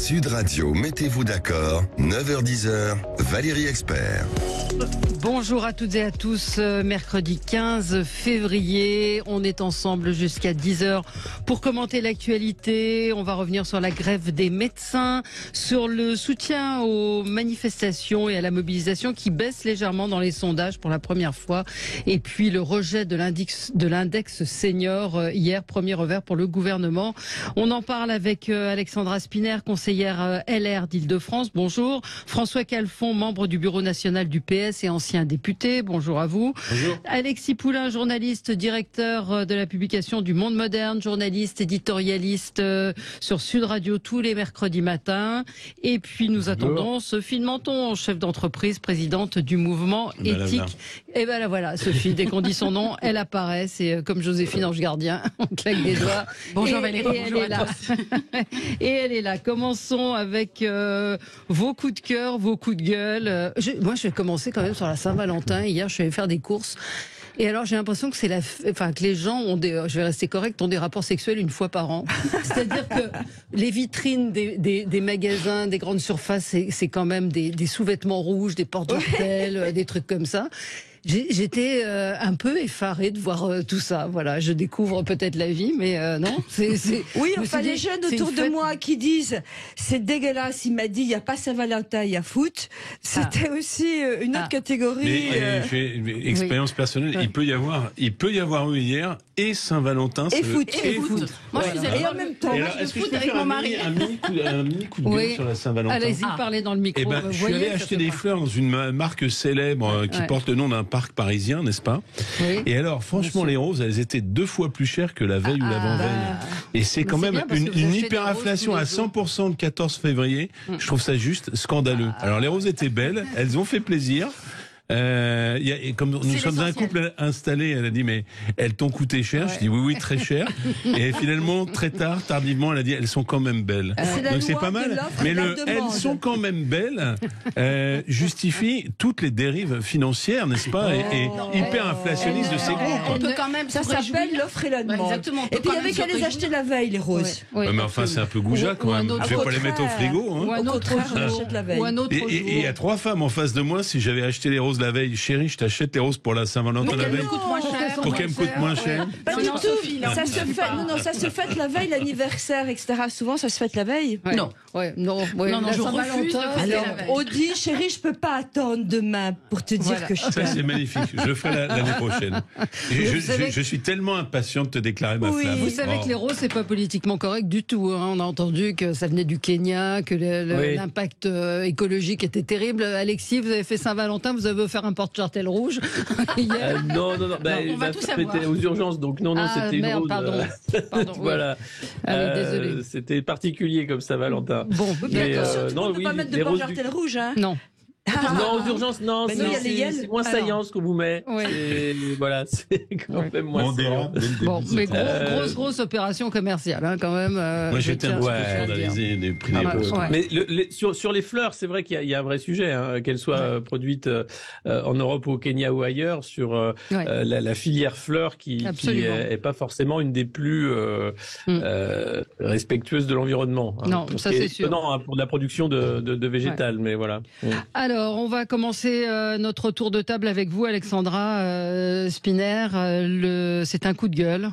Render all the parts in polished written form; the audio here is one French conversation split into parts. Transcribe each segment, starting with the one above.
Sud Radio, mettez-vous d'accord, 9h-10h, Valérie Expert. Bonjour à toutes et à tous, mercredi 15 février, on est ensemble jusqu'à 10h pour commenter l'actualité. On va revenir sur la grève des médecins, sur le soutien aux manifestations et à la mobilisation qui baisse légèrement dans les sondages pour la première fois. Et puis le rejet de l'index senior hier, premier revers pour le gouvernement. On en parle avec Alexandra Spiner, conseillère LR d'Île-de-France. Bonjour. François Calfon, membre du bureau national du PS et ancien député. Bonjour à vous. Bonjour. Alexis Poulain, journaliste, directeur de la publication du Monde Moderne, journaliste, éditorialiste sur Sud Radio tous les mercredis matins. Et puis nous attendons Sophie de Menton, chef d'entreprise, présidente du mouvement éthique. Et ben là voilà, Sophie, dès qu'on dit son nom, elle apparaît. C'est comme Joséphine Ange Gardien, on claque des doigts. Bonjour Valérie, bonjour à tous. Et elle est là. Commençons avec vos coups de cœur, vos coups de gueule. Moi, je vais commencer quand même sur la Saint-Valentin. Hier, je suis allée faire des courses. Et alors, j'ai l'impression que que les gens ont je vais rester correcte, ont des rapports sexuels une fois par an. C'est-à-dire que les vitrines des magasins, des grandes surfaces, c'est quand même des sous-vêtements rouges, des porte-hôtels, des trucs comme ça. J'étais un peu effarée de voir tout ça. Voilà, je découvre peut-être la vie, mais non. Oui, enfin les jeunes autour de moi qui disent c'est dégueulasse. Il m'a dit il n'y a pas Saint-Valentin, il y a foot. C'était aussi une autre catégorie. Mais j'ai une expérience personnelle. Oui. Il peut y avoir eu hier et Saint-Valentin et foot. Moi, je suis allée en même temps. Est-ce que je peux faire un mini coup de gueule sur la Saint-Valentin? Allez-y, parlez dans le micro. Je suis allé acheter des fleurs dans une marque célèbre qui porte le nom d'un parc parisien, n'est-ce pas? Oui. Et alors, franchement, les roses, elles étaient 2 fois plus chères que la veille ou l'avant-veille. Et c'est quand même une hyperinflation à 100% le 14 février. Je trouve ça juste scandaleux. Alors, les roses étaient belles, elles ont fait plaisir. Comme nous sommes un couple installé, elle a dit mais elles t'ont coûté cher. Je dis oui très cher. Et finalement très tardivement elle a dit elles sont quand même belles. Donc c'est pas mal. Mais elles sont quand même belles justifie toutes les dérives financières, n'est-ce pas, et hyper inflationnistes de ces groupes. On peut quand même ça s'appelle l'offre et la demande. Exactement. Et puis il y avait qu'à les acheter la veille les roses. Mais enfin c'est un peu goujat quand même. Je vais pas les mettre au frigo. Ou un autre j'achète la veille. Et il y a 3 femmes en face de moi. Si j'avais acheté les roses la veille, chérie, je t'achète les roses pour la Saint-Valentin la veille. Pour qu'elles me coûtent moins cher. Pas du tout. Ça se fait. Non, ça se fête la veille, l'anniversaire, etc. Souvent, ça se fête la veille. Non. Non, je refuse. Alors, Audi, chérie, je peux pas attendre demain pour te dire que je t'aime. Ça, c'est magnifique. Je le ferai l'année prochaine. Je suis tellement impatient de te déclarer ma flamme. Vous savez que les roses, c'est pas politiquement correct du tout. On a entendu que ça venait du Kenya, que l'impact écologique était terrible. Alexis, vous avez fait Saint-Valentin, vous avez offert un porte-jartel rouge hier. Non. On va tout savoir. C'était aux urgences, donc non, c'était une rose. Pardon. Voilà. Désolé. C'était particulier comme Saint-Valentin. Bon, bien sûr, tu ne peux pas mettre de porte-jartel rouge, hein. Non. Non, aux urgences, non, c'est moins saillant ce qu'on vous met. Oui. Voilà, c'est quand même moins saillant. Mais grosse opération commerciale, quand même. Moi, j'étais un peu scandalisé des prix des roses. Mais sur les fleurs, c'est vrai qu'il y a un vrai sujet, qu'elles soient produites en Europe ou au Kenya ou ailleurs, sur la filière fleurs qui est pas forcément une des plus respectueuses de l'environnement. Non, ça c'est sûr. Non, pour la production de végétal, mais voilà. Alors, on va commencer notre tour de table avec vous, Alexandra Spiner. C'est un coup de gueule.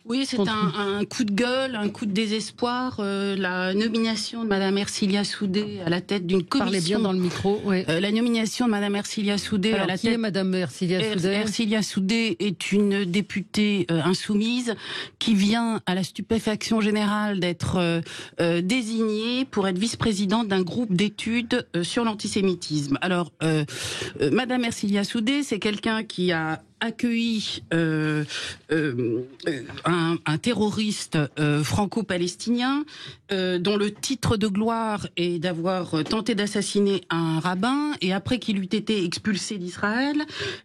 Oui, c'est un coup de gueule, un coup de désespoir. La nomination de Madame Ercilia Soudé à la tête d'une commission. Parlez bien dans le micro. Oui. La nomination de Madame Ercilia Soudé à la tête. Qui est Madame Ercilia Soudé? Ercilia Soudé est une députée insoumise qui vient à la stupéfaction générale d'être désignée pour être vice-présidente d'un groupe d'études sur l'antisémitisme. Alors, Madame Ercilia Soudé, c'est quelqu'un qui a accueilli un terroriste franco-palestinien dont le titre de gloire est d'avoir tenté d'assassiner un rabbin, et après qu'il eût été expulsé d'Israël,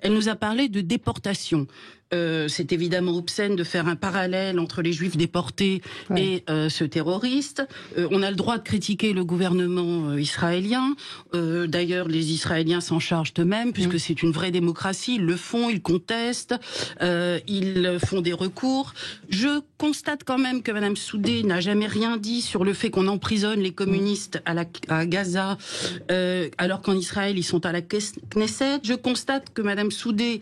elle nous a parlé de déportation. c'est évidemment obscène de faire un parallèle entre les Juifs déportés et ce terroriste. On a le droit de critiquer le gouvernement israélien. D'ailleurs, les Israéliens s'en chargent eux-mêmes, puisque c'est une vraie démocratie. Ils le font, ils contestent, ils font des recours. Je constate quand même que Madame Soudé n'a jamais rien dit sur le fait qu'on emprisonne les communistes à Gaza, alors qu'en Israël, ils sont à la Knesset. Je constate que Madame Soudé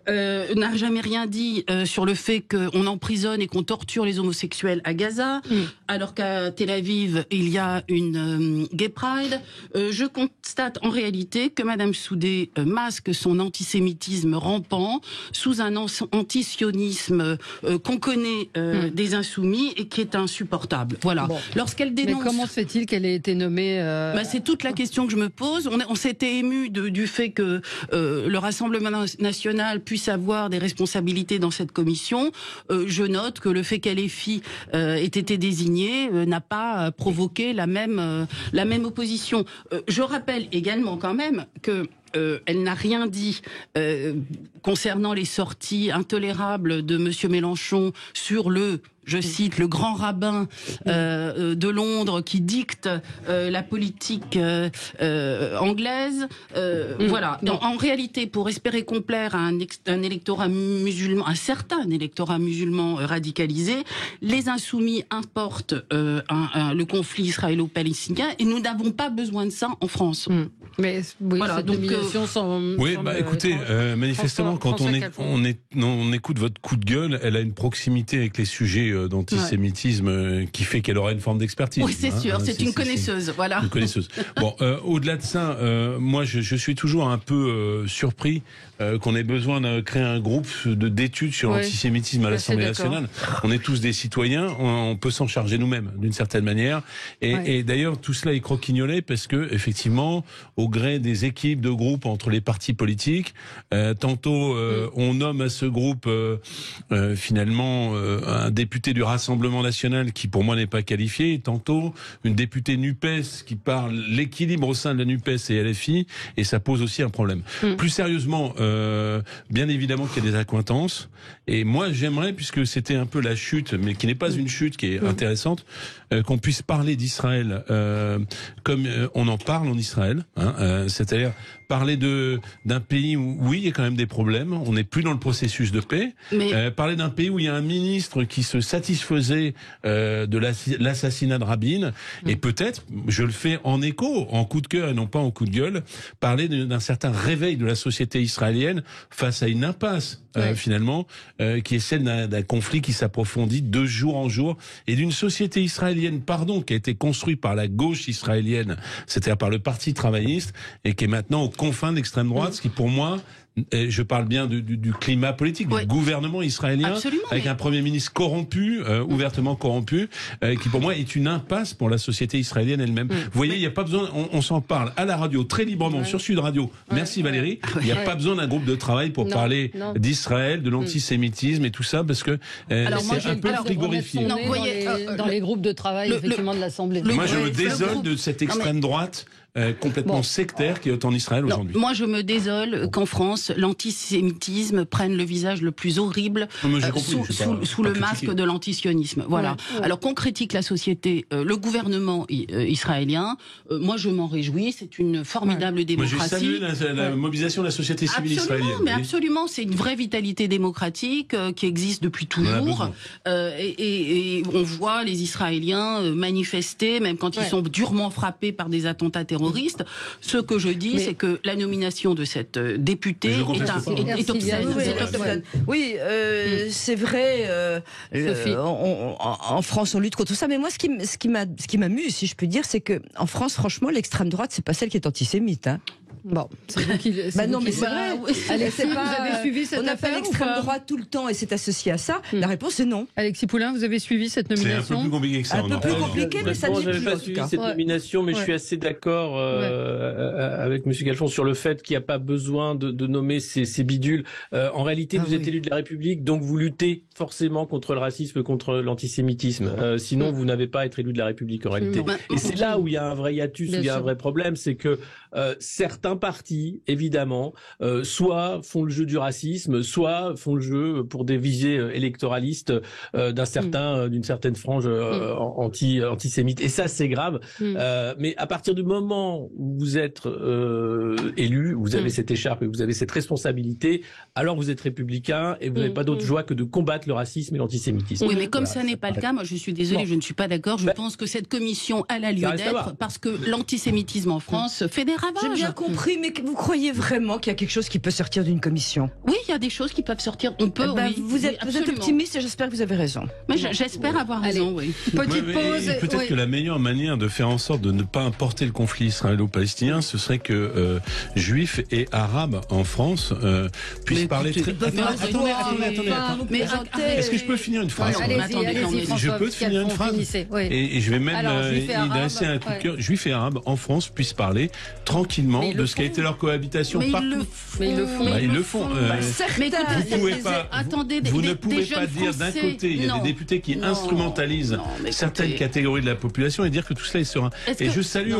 n'a jamais rien dit sur le fait qu'on emprisonne et qu'on torture les homosexuels à Gaza, alors qu'à Tel Aviv, il y a une Gay Pride. Je constate en réalité que Madame Soudé masque son antisémitisme rampant sous un antisionisme qu'on connaît des insoumis et qui est insupportable. Voilà. Bon. Lorsqu'elle dénonce... Mais comment se fait-il qu'elle ait été nommée c'est toute la question que je me pose. On s'était ému du fait que le Rassemblement national puisse avoir des responsabilités dans cette commission. Je note que le fait qu'LFI ait été désignée n'a pas provoqué la même opposition. Je rappelle également quand même que elle n'a rien dit concernant les sorties intolérables de Monsieur Mélenchon sur je cite, le grand rabbin de Londres qui dicte la politique anglaise. Voilà. En réalité, pour espérer complaire à un électorat musulman, un certain électorat musulman radicalisé, les insoumis importent le conflit israélo-palestinien et nous n'avons pas besoin de ça en France. Mais oui, voilà, cette nomination écoutez, manifestement, quand on écoute votre coup de gueule, elle a une proximité avec les sujets d'antisémitisme qui fait qu'elle aura une forme d'expertise. Oui, c'est sûr, c'est une connaisseuse, voilà. Une connaisseuse. Bon, au-delà de ça, moi, je suis toujours un peu surpris qu'on ait besoin de créer un groupe d'études sur l'antisémitisme à l'Assemblée nationale. On est tous des citoyens, on peut s'en charger nous-mêmes, d'une certaine manière. Et d'ailleurs, tout cela est croquignolé parce que, effectivement, au gré des équipes de groupes entre les partis politiques, tantôt on nomme à ce groupe finalement un député du Rassemblement national qui pour moi n'est pas qualifié, et tantôt une députée NUPES qui parle l'équilibre au sein de la NUPES et LFI, et ça pose aussi un problème. Plus sérieusement, bien évidemment qu'il y a des accointances, et moi j'aimerais, puisque c'était un peu la chute, mais qui n'est pas une chute, qui est intéressante, qu'on puisse parler d'Israël comme on en parle en Israël, c'est-à-dire parler d'un pays où, oui, il y a quand même des problèmes, on n'est plus dans le processus de paix, parler d'un pays où il y a un ministre qui se satisfaisait de l'assassinat de Rabin, et peut-être, je le fais en écho, en coup de cœur et non pas en coup de gueule, parler d'un certain réveil de la société israélienne face à une impasse, finalement, qui est celle d'un conflit qui s'approfondit de jour en jour, et d'une société israélienne, qui a été construite par la gauche israélienne, c'est-à-dire par le Parti travailliste, et qui est maintenant aux confins de l'extrême droite, ce qui pour moi, et je parle bien du climat politique, du gouvernement israélien, avec un Premier ministre corrompu, ouvertement corrompu, qui pour moi est une impasse pour la société israélienne elle-même. Vous voyez, il n'y a pas besoin, on s'en parle à la radio très librement, sur Sud Radio. Merci Valérie. Il n'y a pas besoin d'un groupe de travail pour parler d'Israël, de l'antisémitisme et tout ça, parce que c'est un peu frigorifié. Dans les groupes de travail, effectivement, de l'Assemblée. Moi, je me désole de cette extrême droite complètement sectaire qui est en Israël aujourd'hui. Moi, je me désole qu'en France, l'antisémitisme prenne le visage le plus horrible sous le masque de l'antisionisme. Voilà. Alors qu'on critique la société, le gouvernement israélien, moi je m'en réjouis, c'est une formidable démocratie. Moi, j'ai salué la mobilisation de la société civile israélienne. Mais absolument, c'est une vraie vitalité démocratique qui existe depuis toujours. Et on voit les Israéliens manifester, même quand ils sont durement frappés par des attentats terroristes. Ce que je dis, c'est que la nomination de cette députée est obscène. Oui, c'est vrai. En France, on lutte contre ça. Mais moi, ce qui m'amuse, si je peux dire, c'est que en France, franchement, l'extrême droite, c'est pas celle qui est antisémite. Bon, c'est vous qui. Non, mais c'est vrai. Alexis, vous avez suivi cette affaire? On appelle l'extrême droite tout le temps et c'est associé à ça. La réponse est non. Alexis Poulain, vous avez suivi cette nomination? C'est un peu plus compliqué que ça. Un peu plus compliqué, mais ça ne l'est plus. Je n'avais pas suivi cette nomination, mais je suis assez d'accord avec Monsieur Galfond sur le fait qu'il n'y a pas besoin de nommer ces bidules. En réalité, vous êtes élu de la République, donc vous luttez forcément contre le racisme, contre l'antisémitisme. Sinon, vous n'avez pas à être élu de la République en réalité. Et c'est là où il y a un vrai hiatus, où il y a un vrai problème, c'est que certains certains partis, évidemment, soit font le jeu du racisme, soit font le jeu pour des visées électoralistes d'une certaine frange antisémite. Et ça, c'est grave. Mais à partir du moment où vous êtes élu, vous avez cette écharpe et vous avez cette responsabilité, alors vous êtes républicain et vous n'avez pas d'autre joie que de combattre le racisme et l'antisémitisme. Oui, mais comme ça n'est pas le cas, moi je suis désolée, je ne suis pas d'accord. Je pense que cette commission a lieu d'être parce que l'antisémitisme en France fait des ravages. J'ai bien compris, mais vous croyez vraiment qu'il y a quelque chose qui peut sortir d'une commission? Oui, il y a des choses qui peuvent sortir. On peut. Vous êtes optimiste et j'espère que vous avez raison. Mais j'espère avoir raison. Oui. Petite pause. Peut-être que la meilleure manière de faire en sorte de ne pas importer le conflit israélo-palestinien, ce serait que juifs et arabes en France puissent parler très. Attendez. Est-ce que je peux finir une phrase? Allez-y, je peux finir une phrase. Et je vais même y dresser un coup de cœur. Juifs et arabes en France puissent parler tranquillement de ce qu'a été leur cohabitation. Mais ils le font. Vous ne pouvez pas dire d'un côté, il y a des députés qui instrumentalisent certaines catégories de la population et dire que tout cela est serein. Et je salue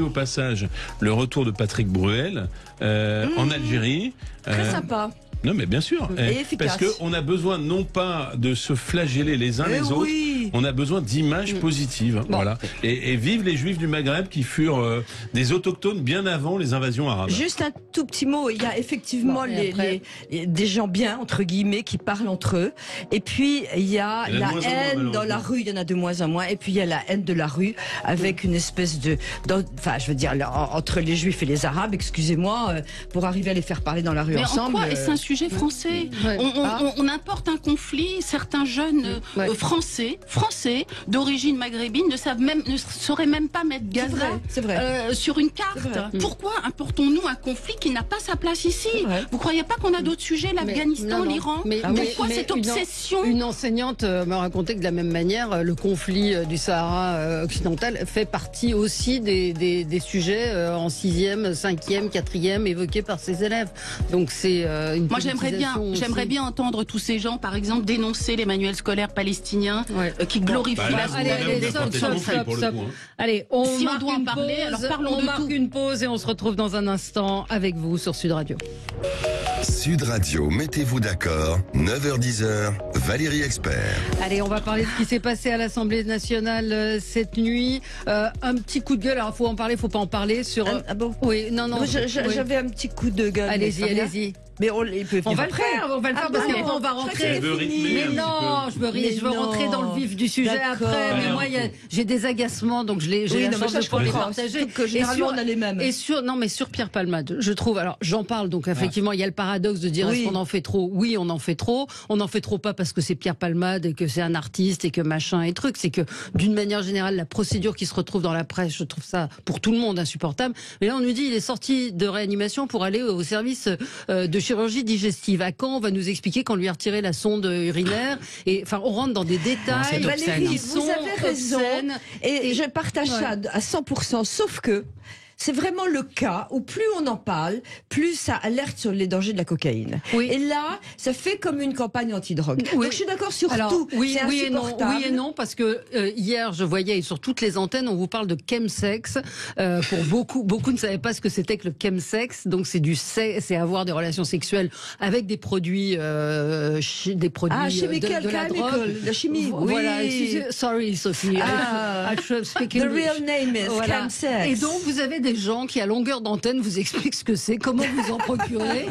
au passage le retour de Patrick Bruel en Algérie. Très sympa. Non, mais bien sûr. Parce qu'on a besoin non pas de se flageller les uns les autres, on a besoin d'images positives. Voilà. Et vive les Juifs du Maghreb qui furent des autochtones bien avant les invasions arabes. Juste un tout petit mot. Il y a effectivement des gens bien, entre guillemets, qui parlent entre eux. Et puis, il y a la haine dans la rue. Il y en a de moins en moins. Et puis, il y a la haine de la rue avec une espèce enfin, je veux dire, entre les Juifs et les Arabes, excusez-moi, pour arriver à les faire parler dans la rue ensemble. En quoi est-ce un sujet français? On importe un conflit. Certains jeunes français d'origine maghrébine ne sauraient même pas mettre Gaza sur une carte. Pourquoi importons-nous un conflit qui n'a pas sa place ici? Vous croyez pas qu'on a d'autres sujets, l'Afghanistan, l'Iran? Pourquoi cette obsession? Une enseignante m'a raconté que de la même manière, le conflit du Sahara occidental fait partie aussi des sujets en 6e, 5e, 4e évoqués par ses élèves. Donc c'est une J'aimerais bien entendre tous ces gens, par exemple, dénoncer les manuels scolaires palestiniens qui glorifient Allez, on marque une pause et on se retrouve dans un instant avec vous sur Sud Radio. Sud Radio, mettez-vous d'accord, 9h-10h, Valérie Expert. Allez, on va parler de ce qui s'est passé à l'Assemblée nationale cette nuit. Un petit coup de gueule, alors faut en parler, faut pas en parler sur... Oui, non. J'avais un petit coup de gueule. Allez-y. Mais on va le faire parce qu'après on va rentrer. Mais non, je veux rentrer dans le vif du sujet après. Mais moi, j'ai des agacements, donc j'ai la chance de pouvoir les partager. Généralement, on a les mêmes. Et sur Pierre Palmade, je trouve. Alors, j'en parle. Donc, effectivement, il y a le paradoxe de dire est-ce qu'on en fait trop? Oui, on en fait trop. On en fait trop pas parce que c'est Pierre Palmade et que c'est un artiste et que machin et truc. C'est que d'une manière générale, la procédure qui se retrouve dans la presse, je trouve ça pour tout le monde insupportable. Mais là, on nous dit il est sorti de réanimation pour aller au service de chirurgie digestive. À quand on va nous expliquer qu'on lui a retiré la sonde urinaire? Et enfin, on rentre dans des détails. Valérie, vous avez raison. Et je partage ça à 100%. Sauf que c'est vraiment le cas où plus on en parle, plus ça alerte sur les dangers de la cocaïne. Et là, ça fait comme une campagne anti-drogue. Donc je suis d'accord sur tout. Oui et non, parce que hier, je voyais sur toutes les antennes, on vous parle de chemsex. Pour beaucoup ne savaient pas ce que c'était que le chemsex. Donc c'est avoir des relations sexuelles avec des produits, chimiques, de la drogue, la chimie. Voilà. Sorry, Sophie. The real name is chemsex. Et donc vous avez des gens qui à longueur d'antenne vous expliquent ce que c'est, comment vous en procurer,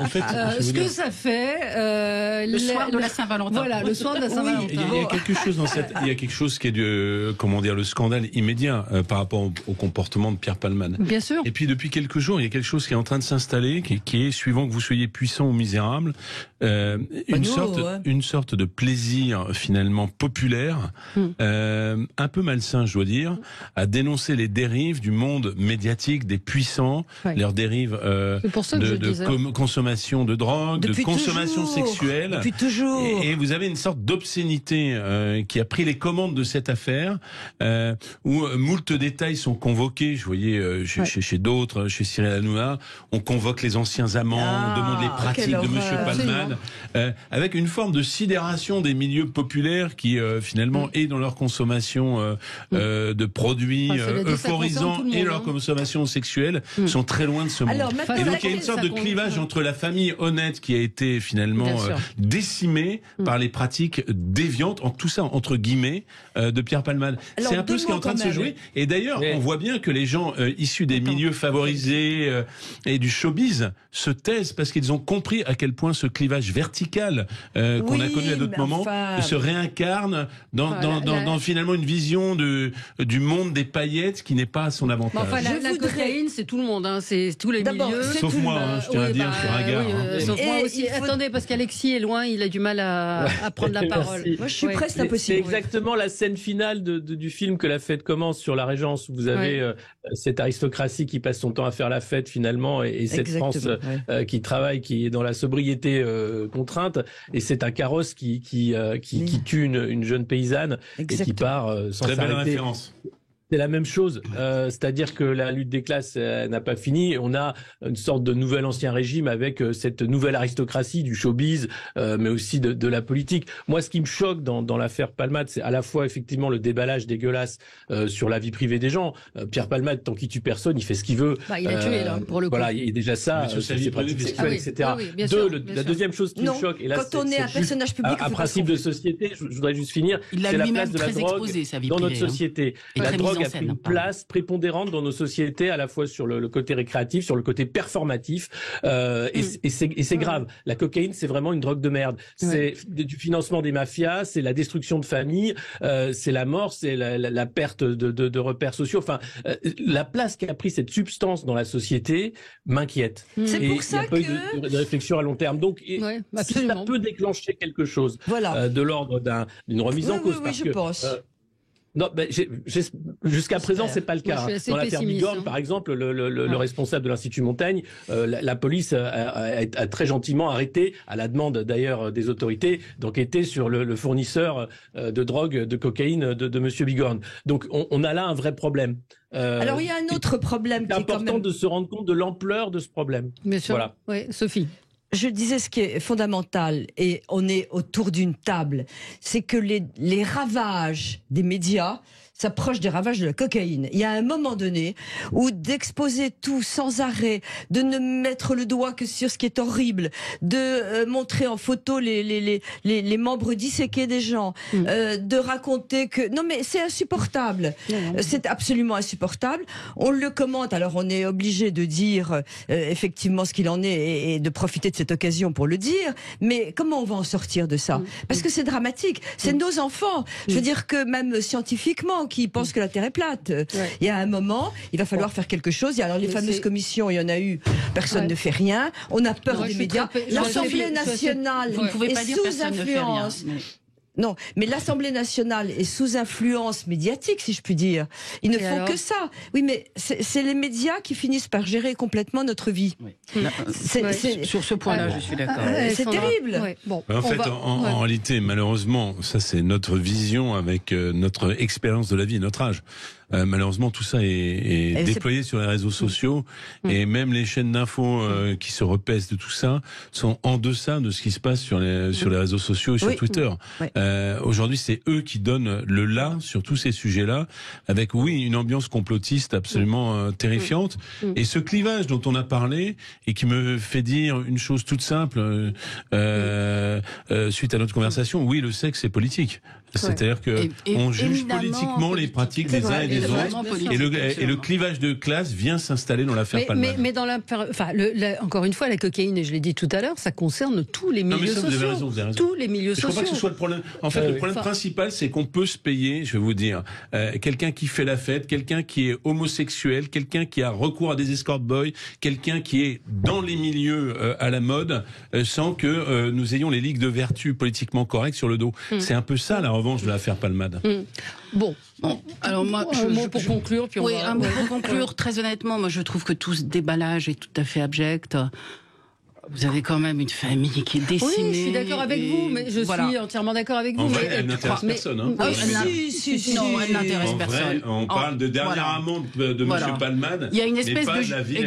ce que ça fait. Le soir de la Saint-Valentin. Voilà, le soir de la Saint-Valentin. Il y a quelque chose il y a quelque chose qui est le scandale immédiat par rapport au comportement de Pierre Palmade. Bien sûr. Et puis depuis quelques jours, il y a quelque chose qui est en train de s'installer, qui est suivant que vous soyez puissant ou misérable, une sorte de plaisir finalement populaire, un peu malsain, je dois dire, à dénoncer les dérives du monde médiatique des puissants, leurs dérives de consommation de drogue, de consommation sexuelle. Depuis toujours. Et vous avez une sorte d'obscénité qui a pris les commandes de cette affaire, où moult détails sont convoqués. Je voyais chez d'autres, chez Cyril Hanouna, on convoque les anciens amants, on demande les pratiques de Monsieur Palmade, avec une forme de sidération des milieux populaires qui finalement est dans leur consommation de produits euphorisants et leur consommation homosexuels sont très loin de ce monde. Et donc il y a une sorte de clivage entre la famille honnête qui a été finalement décimée par les pratiques déviantes, en tout ça entre guillemets, de Pierre Palmade. C'est un peu ce qui est en train de se jouer. Et d'ailleurs, on voit bien que les gens issus des milieux favorisés et du showbiz se taisent parce qu'ils ont compris à quel point ce clivage vertical qu'on a connu à d'autres moments se réincarne dans finalement une vision du monde des paillettes qui n'est pas à son avantage. Enfin, la cocaïne, c'est tout le monde, hein, c'est tous les milieux. Sauf moi, je tiens à dire, je suis ringard. Sauf moi aussi. Attendez, parce qu'Alexis est loin, il a du mal à prendre la parole. Moi, je suis presque impossible. C'est exactement la scène finale du film que la fête commence sur la Régence, où vous avez cette aristocratie qui passe son temps à faire la fête finalement, et cette France qui travaille, qui est dans la sobriété contrainte, et c'est un carrosse qui tue une jeune paysanne et qui part sans s'arrêter. Très belle référence. C'est la même chose, c'est-à-dire que la lutte des classes n'a pas fini. On a une sorte de nouvel ancien régime avec cette nouvelle aristocratie du showbiz, mais aussi de la politique. Moi, ce qui me choque dans l'affaire Palmade, c'est à la fois effectivement le déballage dégueulasse sur la vie privée des gens. Pierre Palmade, tant qu'il tue personne, il fait ce qu'il veut. Il a tué là, pour le coup. Voilà, il y a déjà ça, ses pratiques sexuelles, etc. La deuxième chose qui me choque, et là, quand on est un personnage public, un principe de société, je voudrais juste finir, c'est la place de la drogue dans notre société. La drogue a pris une place prépondérante dans nos sociétés, à la fois sur le côté récréatif, sur le côté performatif, et c'est grave. La cocaïne, c'est vraiment une drogue de merde. C'est du financement des mafias, c'est la destruction de familles, c'est la mort, c'est la perte de repères sociaux. Enfin, la place qu'a pris cette substance dans la société m'inquiète. C'est pour ça que il n'y a pas eu de réflexion à long terme. Donc, si ça peut déclencher quelque chose de l'ordre d'une remise en cause, parce je pense. Non, jusqu'à présent, c'est pas le cas. Dans l'affaire Bigorre, par exemple, le responsable de l'Institut Montaigne, la police a très gentiment arrêté, à la demande d'ailleurs des autorités, d'enquêter sur le fournisseur de drogue, de cocaïne de Monsieur Bigorre. Donc, on a là un vrai problème. Alors, il y a un autre problème qui est important quand même... de se rendre compte de l'ampleur de ce problème. Bien sûr. Voilà. Oui, Sophie. Je disais ce qui est fondamental, et on est autour d'une table, c'est que les ravages des médias s'approche des ravages de la cocaïne. Il y a un moment donné où d'exposer tout sans arrêt, de ne mettre le doigt que sur ce qui est horrible, de montrer en photo les membres disséqués des gens, de raconter que... Non mais c'est insupportable. C'est absolument insupportable. On le commente, alors on est obligé de dire effectivement ce qu'il en est et de profiter de cette occasion pour le dire, mais comment on va en sortir de ça? Parce que c'est dramatique. C'est nos enfants. Je veux dire que même scientifiquement, qui pensent que la Terre est plate. Il y a un moment, il va falloir faire quelque chose. Alors les fameuses commissions, il y en a eu, personne ne fait rien. On a peur des médias. L'Assemblée nationale est sous influence. Non, mais l'Assemblée nationale est sous influence médiatique, si je puis dire. Ils ne font que ça. Oui, mais c'est les médias qui finissent par gérer complètement notre vie. Oui. Sur ce point-là, je suis d'accord. C'est terrible. Bon, en fait, en réalité, malheureusement, ça c'est notre vision avec notre expérience de la vie, notre âge. Malheureusement, tout ça est déployé sur les réseaux sociaux et même les chaînes d'infos qui se repaissent de tout ça sont en deçà de ce qui se passe sur les réseaux sociaux et sur Twitter. Aujourd'hui, c'est eux qui donnent le là sur tous ces sujets-là, avec une ambiance complotiste absolument terrifiante. Et ce clivage dont on a parlé et qui me fait dire une chose toute simple suite à notre conversation, oui, le sexe est politique. C'est-à-dire que on juge politiquement les pratiques des uns et des autres, et le clivage de classe vient s'installer dans l'affaire Palmade. Mais dans encore une fois, la cocaïne, et je l'ai dit tout à l'heure, ça concerne tous les milieux sociaux. Vous avez raison. Tous les milieux sociaux. Je crois pas que ce soit le problème. En fait, le problème principal, c'est qu'on peut se payer, je vais vous dire, quelqu'un qui fait la fête, quelqu'un qui est homosexuel, quelqu'un qui a recours à des escort boys, quelqu'un qui est dans les milieux à la mode, sans que nous ayons les ligues de vertu politiquement correctes sur le dos. C'est un peu ça la revanche de l'affaire Palmade. Bon, alors moi, un mot pour conclure. Puis un mot pour conclure. Très honnêtement, moi je trouve que tout ce déballage est tout à fait abject. Vous avez quand même une famille qui est décimée. Oui, je suis d'accord avec vous, mais je suis entièrement d'accord avec vous. En vrai, elle n'intéresse personne. Non, elle n'intéresse personne. On parle de dernière amende de M. Palmade. Il y a une espèce de la vie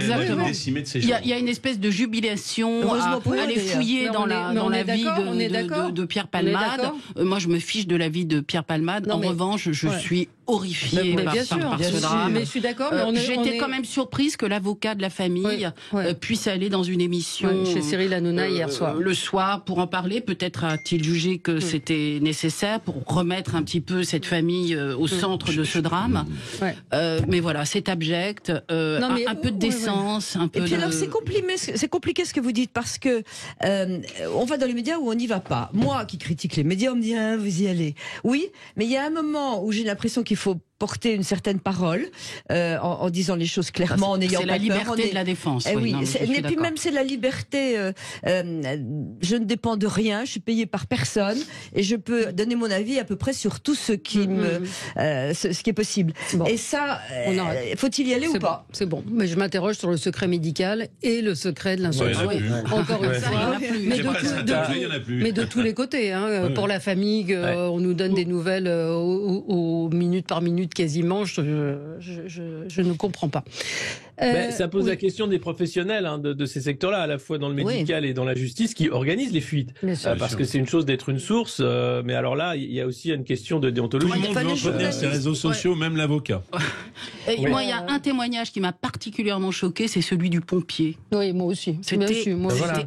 décimée de ces gens. Il y a une espèce de jubilation à aller fouiller dans la vie de Pierre Palmade. Moi, je me fiche de la vie de Pierre Palmade. En revanche, je suis horrifiée par ce drame. Mais je suis d'accord. J'étais quand même surprise que l'avocat de la famille puisse aller dans une émission chez Cyril Hanouna hier soir. Le soir pour en parler. Peut-être a-t-il jugé que c'était nécessaire pour remettre un petit peu cette famille au centre de ce drame. Mais voilà, c'est abject. Un peu de décence, un peu. Et puis alors c'est compliqué ce que vous dites parce que on va dans les médias ou on n'y va pas. Moi qui critique les médias, on me dit vous y allez. Oui, mais il y a un moment où j'ai l'impression qu'il faut porter une certaine parole en disant les choses clairement, en ayant pas peur. C'est la liberté de la défense. Et puis même c'est la liberté. Je ne dépends de rien, je suis payée par personne et je peux donner mon avis à peu près sur tout ce qui ce qui est possible. Bon. Et ça, faut-il y aller ou pas? C'est bon. Mais je m'interroge sur le secret médical et le secret de l'instruction. Encore une fois. Mais de tous les côtés. Pour la famille, on nous donne des nouvelles au minute par minute quasiment. Je ne comprends pas. Ça pose la question des professionnels de ces secteurs-là, à la fois dans le médical et dans la justice, qui organisent les fuites. Parce que c'est une chose d'être une source, mais alors là, il y a aussi une question de déontologie. Tout le monde veut entretenir ses réseaux sociaux, même l'avocat. Moi, il y a un témoignage qui m'a particulièrement choqué, c'est celui du pompier. Oui, moi aussi. C'était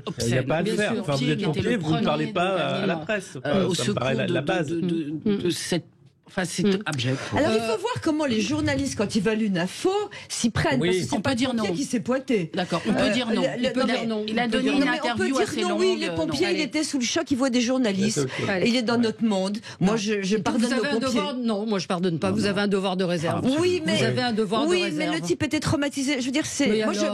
obscène. Il n'y a pas à le faire. Enfin, vous êtes pompier, vous ne parlez pas à la presse. Ça me paraît la base. De cette... Enfin, c'est abject. Alors, il faut voir comment les journalistes, quand ils veulent une info, s'y prennent. Parce que c'est pas dire non. Qui s'est pointé. D'accord, on peut dire non. Il a donné une interview assez longue. Oui, les pompiers, il était sous le choc, il voit des journalistes. Il est dans notre monde. Moi, je pardonne aux pompiers. Non, moi, je pardonne pas. Vous avez un devoir de réserve. Oui, mais vous avez un devoir de réserve. Oui, mais le type était traumatisé. Je veux dire,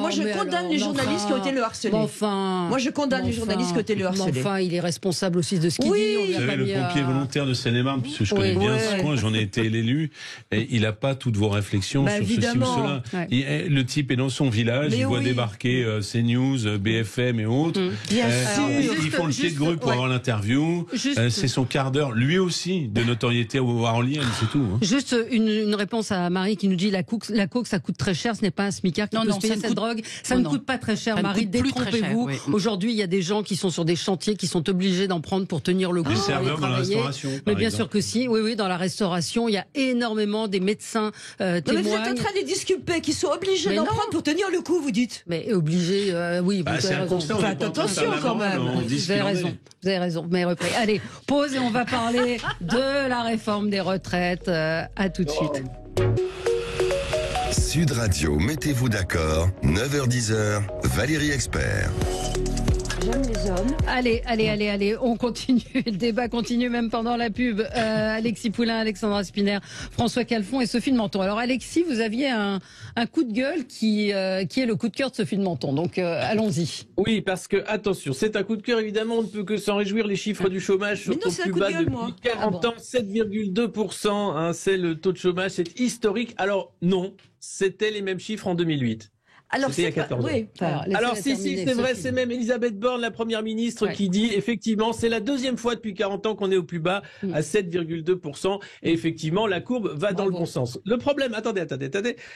moi, je condamne les journalistes qui ont été le harcelés. Moi, je condamne les journalistes qui ont été le harcelés. Enfin, il est responsable aussi de ce qu'il dit. Vous savez, le pompier volontaire de Seine-et-Marne, parce que je connais bien ce coin, j'en ai été élu. Et il n'a pas toutes vos réflexions sur ceci ou cela. Le type est dans son village, il voit débarquer CNews, BFM et autres. Ils font le pied de grue pour avoir l'interview. C'est son quart d'heure, lui aussi, de notoriété en lien, c'est tout. Juste une réponse à Marie qui nous dit la coke, ça coûte très cher, ce n'est pas un smicard qui peut se payer cette drogue. Ça ne coûte pas très cher, Marie, détrompez-vous. Aujourd'hui, il y a des gens qui sont sur des chantiers, qui sont obligés d'en prendre pour tenir le coup. Des serveurs dans la restauration. Mais bien sûr que si, oui, dans la restauration, il y a énormément des médecins témoignent. Mais vous êtes en train de les disculper, qui sont obligés d'en prendre pour tenir le coup, vous dites. Mais obligés, oui. Vous avez raison. Faites attention quand même. Vous avez raison. Mais repris. Allez, pause et on va parler de la réforme des retraites. À tout de suite. Sud Radio, mettez-vous d'accord. 9h-10h, Valérie Expert. J'aime les hommes. Allez, on continue. Le débat continue même pendant la pub. Alexis Poulain, Alexandra Spinner, François Calfon et Sophie de Menton. Alors Alexis, vous aviez un coup de gueule qui est le coup de cœur de Sophie de Menton. Donc allons-y. Oui, parce que attention, c'est un coup de cœur évidemment. On ne peut que s'en réjouir. Les chiffres du chômage sont au plus bas depuis 40 ans, 7,2%. C'est le taux de chômage, c'est historique. Alors non, c'était les mêmes chiffres en 2008. Alors, c'était il y a 14 ans. Oui. Alors si, c'est vrai, c'est même Elisabeth Borne, la première ministre, qui dit effectivement, c'est la deuxième fois depuis 40 ans qu'on est au plus bas, à 7,2%. Et effectivement, la courbe va dans le bon sens. Le problème, attendez,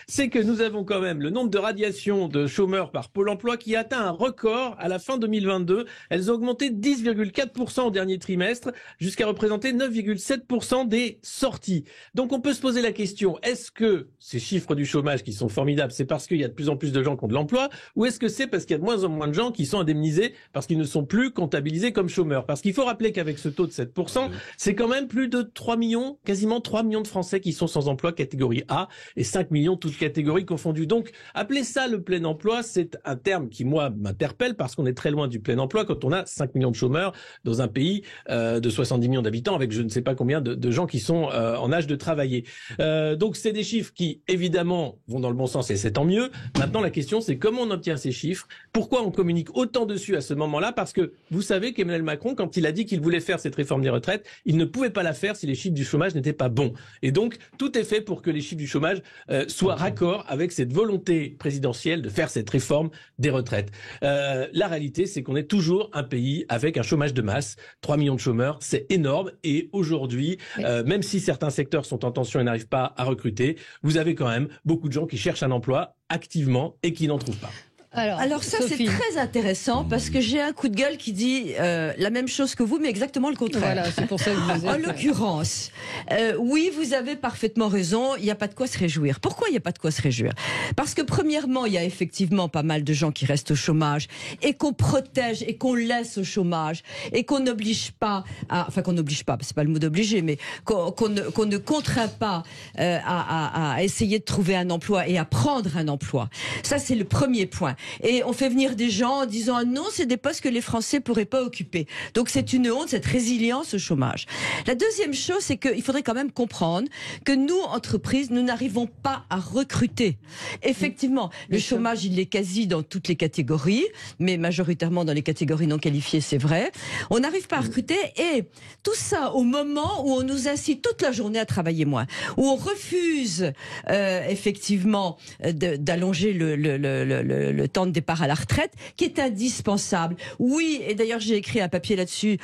c'est que nous avons quand même le nombre de radiations de chômeurs par Pôle emploi qui atteint un record à la fin 2022. Elles ont augmenté de 10,4% au dernier trimestre, jusqu'à représenter 9,7% des sorties. Donc on peut se poser la question, est-ce que ces chiffres du chômage qui sont formidables, c'est parce qu'il y a de plus en plus de gens qui ont de l'emploi, ou est-ce que c'est parce qu'il y a de moins en moins de gens qui sont indemnisés parce qu'ils ne sont plus comptabilisés comme chômeurs? Parce qu'il faut rappeler qu'avec ce taux de 7%, c'est quand même plus de 3 millions, quasiment 3 millions de Français qui sont sans emploi catégorie A et 5 millions toutes catégories confondues. Donc, appeler ça le plein emploi, c'est un terme qui, moi, m'interpelle parce qu'on est très loin du plein emploi quand on a 5 millions de chômeurs dans un pays de 70 millions d'habitants avec je ne sais pas combien de gens qui sont en âge de travailler. Donc, c'est des chiffres qui, évidemment, vont dans le bon sens et c'est tant mieux. Maintenant, la question, c'est comment on obtient ces chiffres? Pourquoi on communique autant dessus à ce moment-là? Parce que vous savez qu'Emmanuel Macron, quand il a dit qu'il voulait faire cette réforme des retraites, il ne pouvait pas la faire si les chiffres du chômage n'étaient pas bons. Et donc, tout est fait pour que les chiffres du chômage soient raccords avec cette volonté présidentielle de faire cette réforme des retraites. La réalité, c'est qu'on est toujours un pays avec un chômage de masse. 3 millions de chômeurs, c'est énorme. Et aujourd'hui, même si certains secteurs sont en tension et n'arrivent pas à recruter, vous avez quand même beaucoup de gens qui cherchent un emploi activement et qui n'en trouvent pas. Alors ça, c'est très intéressant parce que j'ai un coup de gueule qui dit la même chose que vous, mais exactement le contraire. Voilà, c'est pour ça que vous êtes... En l'occurrence, oui, vous avez parfaitement raison, il n'y a pas de quoi se réjouir. Pourquoi il n'y a pas de quoi se réjouir? Parce que premièrement, il y a effectivement pas mal de gens qui restent au chômage et qu'on protège et qu'on laisse au chômage et qu'on n'oblige pas, enfin qu'on n'oblige pas, c'est pas le mot d'obliger, mais qu'on ne contraint pas à essayer de trouver un emploi et à prendre un emploi. Ça, c'est le premier point. Et on fait venir des gens en disant ah non, c'est des postes que les Français pourraient pas occuper. Donc c'est une honte, cette résilience au chômage. La deuxième chose, c'est qu'il faudrait quand même comprendre que nous, entreprises, nous n'arrivons pas à recruter. Effectivement, le chômage, il est quasi dans toutes les catégories, mais majoritairement dans les catégories non qualifiées, c'est vrai. On n'arrive pas à recruter et tout ça au moment où on nous incite toute la journée à travailler moins, où on refuse effectivement d'allonger le temps de départ à la retraite, qui est indispensable. Oui, et d'ailleurs j'ai écrit un papier là-dessus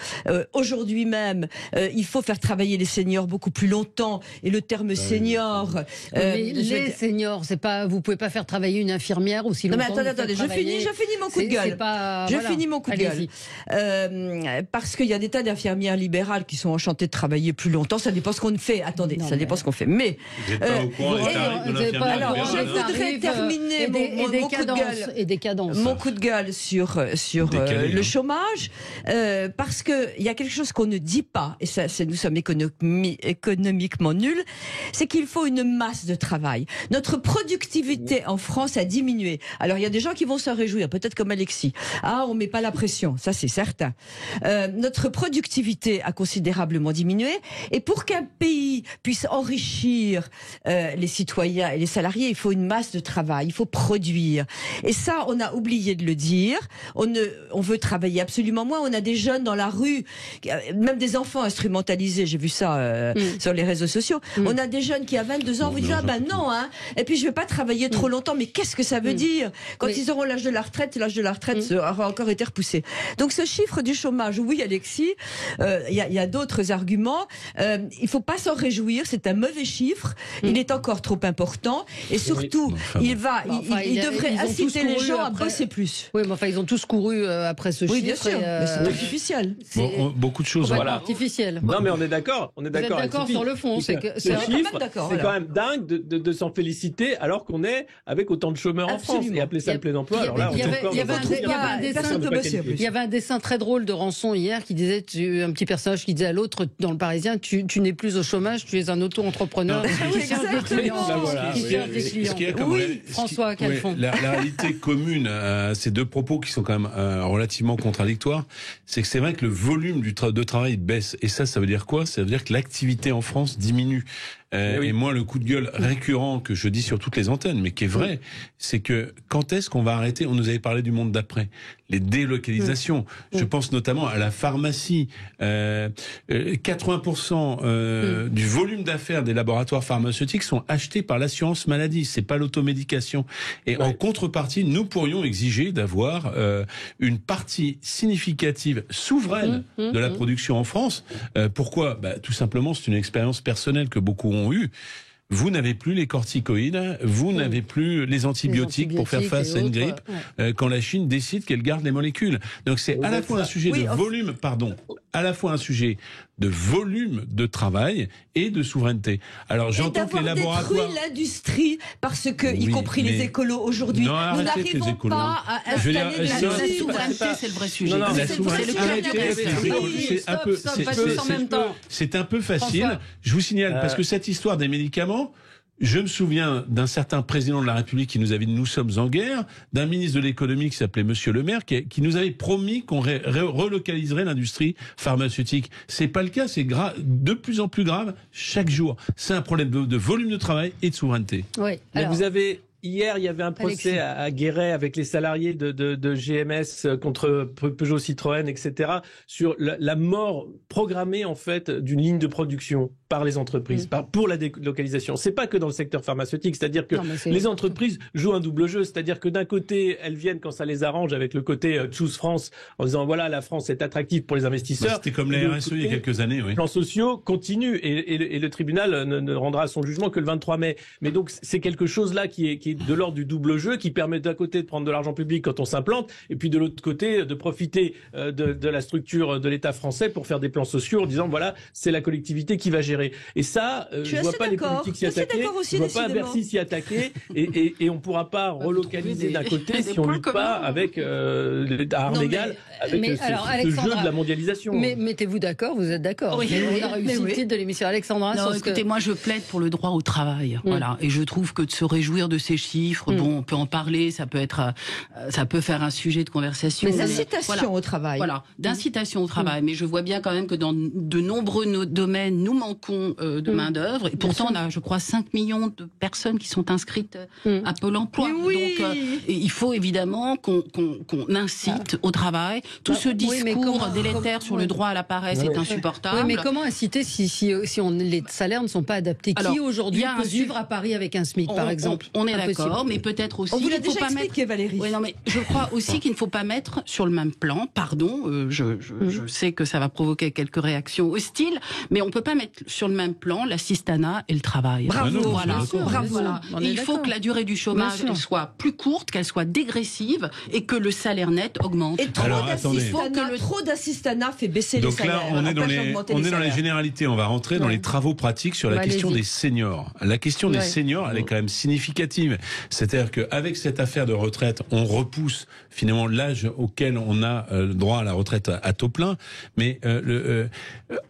aujourd'hui même. Il faut faire travailler les seniors beaucoup plus longtemps. Et le terme senior, les seniors, c'est pas, vous pouvez pas faire travailler une infirmière aussi longtemps. Non mais attendez, je finis mon coup de gueule. Finis mon coup de gueule. Parce qu'il y a des tas d'infirmières libérales qui sont enchantées de travailler plus longtemps. Ça dépend ce qu'on fait. Attendez, ça dépend ce qu'on fait. Mais vous n'êtes pas au courant des tarifs de l'infirmière libérale. Je voudrais terminer mon coup de gueule. Et des cadences. Mon coup de gueule sur le chômage, parce que il y a quelque chose qu'on ne dit pas, et ça, nous sommes économiquement nuls, c'est qu'il faut une masse de travail. Notre productivité en France a diminué. Alors il y a des gens qui vont s'en réjouir, peut-être comme Alexis. Ah, on met pas la pression, ça c'est certain. Notre productivité a considérablement diminué, et pour qu'un pays puisse enrichir les citoyens et les salariés, il faut une masse de travail, il faut produire. Et ça, on a oublié de le dire. On veut travailler absolument moins. On a des jeunes dans la rue, même des enfants instrumentalisés. J'ai vu ça sur les réseaux sociaux. On a des jeunes qui, à 22 ans, vous disent ah ben non, hein. Et puis je vais pas travailler trop longtemps. Mais qu'est-ce que ça veut dire? Quand ils auront l'âge de la retraite aura encore été repoussé. Donc ce chiffre du chômage, oui, Alexis, il y a d'autres arguments. Il faut pas s'en réjouir. C'est un mauvais chiffre. Il est encore trop important. Et surtout, il devrait inciter les gens à bosser plus. Oui, mais enfin, ils ont tous couru après ce chiffre. Oui, bien sûr, mais c'est artificiel. Beaucoup de choses. Voilà. Artificiel. Non, mais on est d'accord. Vous êtes d'accord sur le fond. C'est quand même dingue de s'en féliciter alors qu'on est avec autant de chômeurs en France et appeler ça le plein emploi. Alors là, il y avait un dessin très drôle de Rançon hier qui disait, un petit personnage qui disait à l'autre dans le Parisien, tu n'es plus au chômage, tu es un auto-entrepreneur qui cherche des clients. Oui, François Calfon. La réalité commune à ces deux propos qui sont quand même relativement contradictoires, c'est que c'est vrai que le volume de travail baisse. Et ça veut dire quoi? Ça veut dire que l'activité en France diminue. Et moi, le coup de gueule récurrent que je dis sur toutes les antennes, mais qui est vrai, c'est que quand est-ce qu'on va arrêter? On nous avait parlé du monde d'après, les délocalisations. Je pense notamment à la pharmacie. 80% du volume d'affaires des laboratoires pharmaceutiques sont achetés par l'assurance maladie. C'est pas l'automédication. Et en contrepartie, nous pourrions exiger d'avoir une partie significative, souveraine de la production en France. Pourquoi? Tout simplement, c'est une expérience personnelle que beaucoup ont eu. Vous n'avez plus les corticoïdes, vous n'avez plus les antibiotiques pour faire face à une grippe, quand la Chine décide qu'elle garde les molécules. Donc c'est à la fois un sujet de volume, à la fois un sujet de volume de travail et de souveraineté. Alors j'entends que les laboratoires... détruit l'industrie parce que, y compris les écolos aujourd'hui, nous n'arrivons pas à installer la souveraineté, c'est le vrai sujet. La souveraineté, c'est un peu facile. Je vous signale, parce que cette histoire des médicaments, je me souviens d'un certain président de la République qui nous avait dit « nous sommes en guerre », d'un ministre de l'économie qui s'appelait Monsieur Le Maire, qui nous avait promis qu'on relocaliserait l'industrie pharmaceutique. C'est pas le cas, c'est de plus en plus grave chaque jour. C'est un problème de volume de travail et de souveraineté. Oui. Mais vous avez... Hier, il y avait un procès à Guéret avec les salariés de GMS contre Peugeot, Citroën, etc. sur la mort programmée en fait d'une ligne de production par les entreprises, pour la délocalisation. C'est pas que dans le secteur pharmaceutique, c'est-à-dire que les entreprises jouent un double jeu, c'est-à-dire que d'un côté, elles viennent quand ça les arrange avec le côté Choose France, en disant voilà, la France est attractive pour les investisseurs. C'était comme la RSE il y a quelques années, oui. Les plans sociaux continuent et le tribunal ne rendra son jugement que le 23 mai. Mais donc c'est quelque chose là qui est de l'ordre du double jeu, qui permet d'un côté de prendre de l'argent public quand on s'implante, et puis de l'autre côté de profiter de la structure de l'État français pour faire des plans sociaux en disant voilà, c'est la collectivité qui va gérer. Et ça, je vois pas les politiques s'y attaquer, je vois pas Bercy s'y attaquer, et on pourra pas relocaliser d'un côté si on lutte pas avec l'art légal, avec ce jeu de la mondialisation. Mais mettez-vous d'accord, vous êtes d'accord. Oui, on a réussi le titre de l'émission Alexandra. Non, écoutez, moi je plaide pour le droit au travail. Voilà. Et je trouve que de se réjouir de ces chiffres, bon, on peut en parler, ça peut faire un sujet de conversation. Mais d'incitation au travail. Voilà, d'incitation au travail. Mais je vois bien quand même que dans de nombreux domaines, nous manquons de main-d'œuvre. Et pourtant, on a, je crois, 5 millions de personnes qui sont inscrites à Pôle emploi. Oui. Donc, il faut évidemment qu'on incite au travail. Tout ce discours délétère sur le droit à la paresse est insupportable. Oui, mais comment inciter si les salaires ne sont pas adaptés? Qui aujourd'hui peut vivre à Paris avec un SMIC, par exemple? On est d'accord, mais peut-être aussi... On vous l'a déjà expliqué, Valérie. Oui, non, mais je crois aussi qu'il ne faut pas mettre sur le même plan, pardon, je sais que ça va provoquer quelques réactions hostiles, mais on ne peut pas mettre sur le même plan l'assistanat et le travail. Bravo, voilà. Bravo. Voilà. Et il faut que la durée du chômage elle soit plus courte, qu'elle soit dégressive et que le salaire net augmente. Et trop d'assistanat fait baisser les salaires. Donc là, on est dans les généralités. On va rentrer dans les travaux pratiques sur la question des seniors. La question des seniors, elle est quand même significative. C'est-à-dire qu'avec cette affaire de retraite, on repousse finalement l'âge auquel on a le droit à la retraite à taux plein. Mais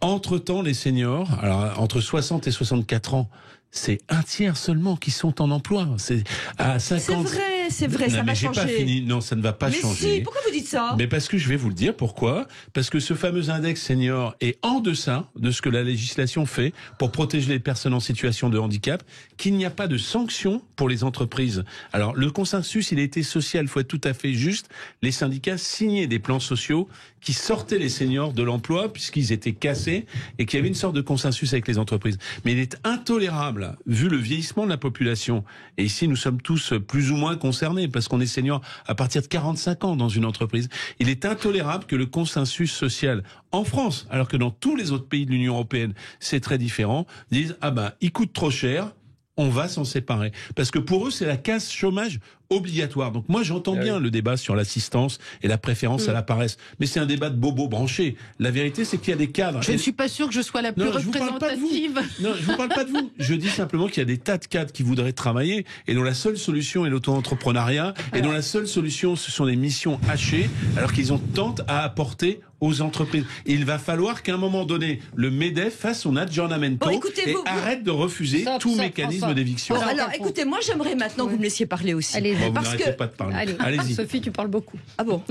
entre-temps, les seniors, alors entre 60 et 64 ans, c'est un tiers seulement qui sont en emploi. C'est à 50. C'est vrai, ça va changer. Pas fini. Non, ça ne va pas changer. Mais si, pourquoi vous dites ça? Mais parce que je vais vous le dire. Pourquoi? Parce que ce fameux index senior est en deçà de ce que la législation fait pour protéger les personnes en situation de handicap, qu'il n'y a pas de sanctions pour les entreprises. Alors, le consensus, il a été social, il faut être tout à fait juste. Les syndicats signaient des plans sociaux qui sortaient les seniors de l'emploi puisqu'ils étaient cassés et qu'il y avait une sorte de consensus avec les entreprises. Mais il est intolérable, vu le vieillissement de la population, et ici nous sommes tous plus ou moins concernés parce qu'on est senior à partir de 45 ans dans une entreprise, il est intolérable que le consensus social en France, alors que dans tous les autres pays de l'Union européenne c'est très différent, disent ah ben il coûte trop cher, on va s'en séparer. Parce que pour eux, c'est la casse chômage obligatoire. Donc moi, j'entends bien le débat sur l'assistance et la préférence à la paresse. Mais c'est un débat de bobo branché. La vérité, c'est qu'il y a des cadres. Je ne suis pas sûr que je sois la plus représentative. Non, je vous parle pas de vous. Je dis simplement qu'il y a des tas de cadres qui voudraient travailler et dont la seule solution est l'auto-entrepreneuriat et dont la seule solution, ce sont des missions hachées, alors qu'ils ont tant à apporter aux entreprises. Et il va falloir qu'à un moment donné, le MEDEF fasse son aggiornamento et arrête de refuser tout mécanisme d'éviction. Alors, écoutez, moi, j'aimerais maintenant que vous me laissiez parler aussi. Allez, vous n'arrêtez pas de parler. Allez-y. Sophie, tu parles beaucoup. Ah bon?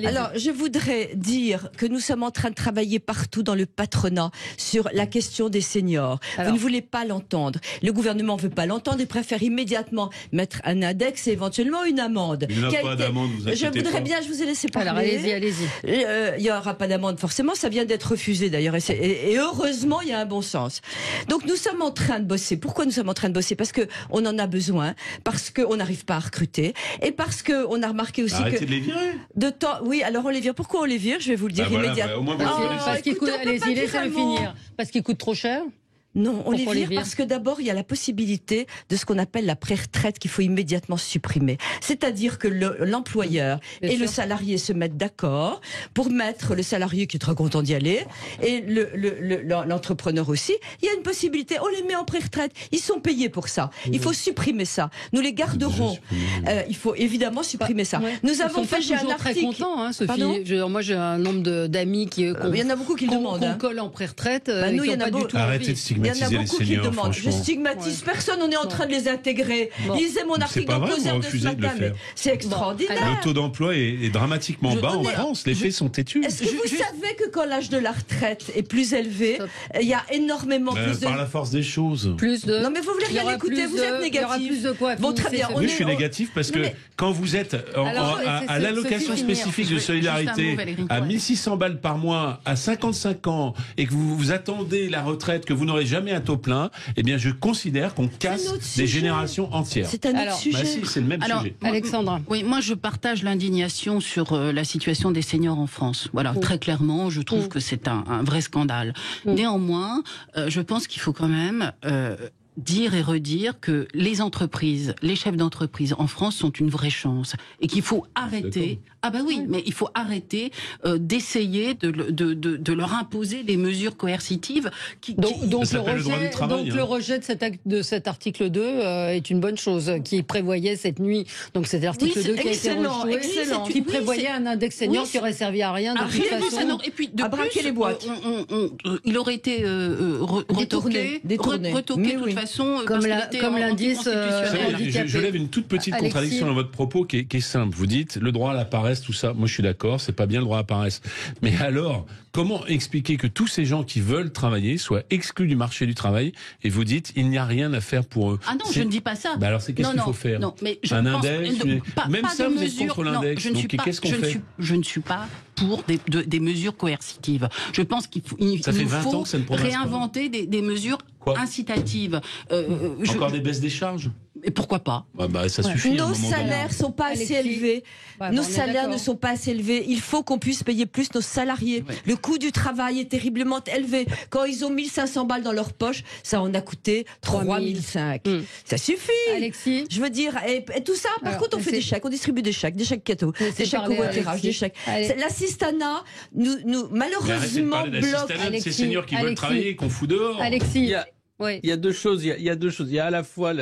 Alors, je voudrais dire que nous sommes en train de travailler partout dans le patronat sur la question des seniors. Vous ne voulez pas l'entendre. Le gouvernement ne veut pas l'entendre. Il préfère immédiatement mettre un index et éventuellement une amende. Il n'y a pas d'amende, vous inquiétez pas. Je voudrais bien, je vous ai laissé parler. Alors, allez-y. Il n'y aura pas d'amende, forcément. Ça vient d'être refusé, d'ailleurs. Et heureusement, il y a un bon sens. Donc, nous sommes en train de bosser. Pourquoi nous sommes en train de bosser? Parce qu'on en a besoin. Parce qu'on n'arrive pas à recruter. Et parce qu'on a remarqué aussi Arrêtez de les virer. Oui, alors on les vire. Pourquoi on les vire? Je vais vous le dire immédiatement. Au moins, vous allez-y, laissez-le finir. Parce qu'il coûte trop cher? Non, on les vire parce que d'abord, il y a la possibilité de ce qu'on appelle la pré-retraite qu'il faut immédiatement supprimer. C'est-à-dire que l'employeur et le salarié se mettent d'accord pour mettre le salarié qui est très content d'y aller et l'entrepreneur aussi. Il y a une possibilité, on les met en pré-retraite. Ils sont payés pour ça. Il faut supprimer ça. Nous les garderons. Il faut évidemment supprimer ça. Nous avons fait un article. Très content, hein, Sophie. Moi, j'ai un nombre d'amis qui il y en a beaucoup qui le demandent. Qu'on colle en pré-retraite. Nous, il y en a beaucoup. Arrêtez de il y en a beaucoup qui demandent. Je stigmatise personne, on est en train de les intégrer. Lisez mon article dans Causeur de ce matin, mais c'est extraordinaire. Le taux d'emploi est dramatiquement bas en France. Les faits sont têtus. Est-ce que vous savez que quand l'âge de la retraite est plus élevé, il y a énormément plus de... Par la force des choses. Non mais vous voulez rien écouter, vous êtes négatif. Il y aura plus de quoi? Bon, très bien. Oui, je suis négatif parce que quand vous êtes à l'allocation spécifique de solidarité à 1600 balles par mois à 55 ans et que vous attendez la retraite que vous n'aurez jamais à taux plein, eh bien, je considère qu'on casse des générations entières. C'est un autre sujet. Bah si, c'est le même sujet. Alexandra. Oui, moi je partage l'indignation sur la situation des seniors en France. Voilà, très clairement, je trouve que c'est un vrai scandale. Néanmoins, je pense qu'il faut quand même dire et redire que les entreprises, les chefs d'entreprise en France sont une vraie chance et qu'il faut arrêter. Ah bah oui, mais il faut arrêter d'essayer de leur imposer des mesures coercitives Donc le rejet de cet article 2 est une bonne chose, qui prévoyait cette nuit, donc cet article 2 qui a été rejoué, qui prévoyait un index senior qui aurait servi à rien de toute façon. Et puis de à braquer les boîtes. Il aurait été retoqué de toute façon comme l'indice handicapé. Je lève une toute petite contradiction dans votre propos qui est simple. Vous dites le droit à la paresse, tout ça. Moi, je suis d'accord, c'est pas bien le droit à la paresse. Mais alors, comment expliquer que tous ces gens qui veulent travailler soient exclus du marché du travail et vous dites il n'y a rien à faire pour eux? Ah non, je ne dis pas ça. Bah alors, qu'est-ce qu'il faut faire? Non, mais un index, même ça, vous êtes contre l'index. Donc, qu'est-ce qu'on fait? Je ne suis pas pour des mesures coercitives. Je pense qu'il faut, réinventer des mesures incitatives. Encore des baisses des charges? Et pourquoi pas? Ça suffit. Nos salaires sont pas assez élevés. Nos salaires ne sont pas assez élevés. Il faut qu'on puisse payer plus nos salariés. Ouais. Le coût du travail est terriblement élevé. Quand ils ont 1500 balles dans leur poche, ça en a coûté 3005. Ça suffit. Alexis. Je veux dire, et tout ça, par contre, on fait des chèques, on distribue des chèques cadeaux, des chèques covoiturage, des chèques. L'assistanat, nous malheureusement, bloque. Ces seniors qui veulent travailler, qu'on fout dehors. Alexis. Oui. Il y a deux choses. Il y a deux choses. Il y a à la fois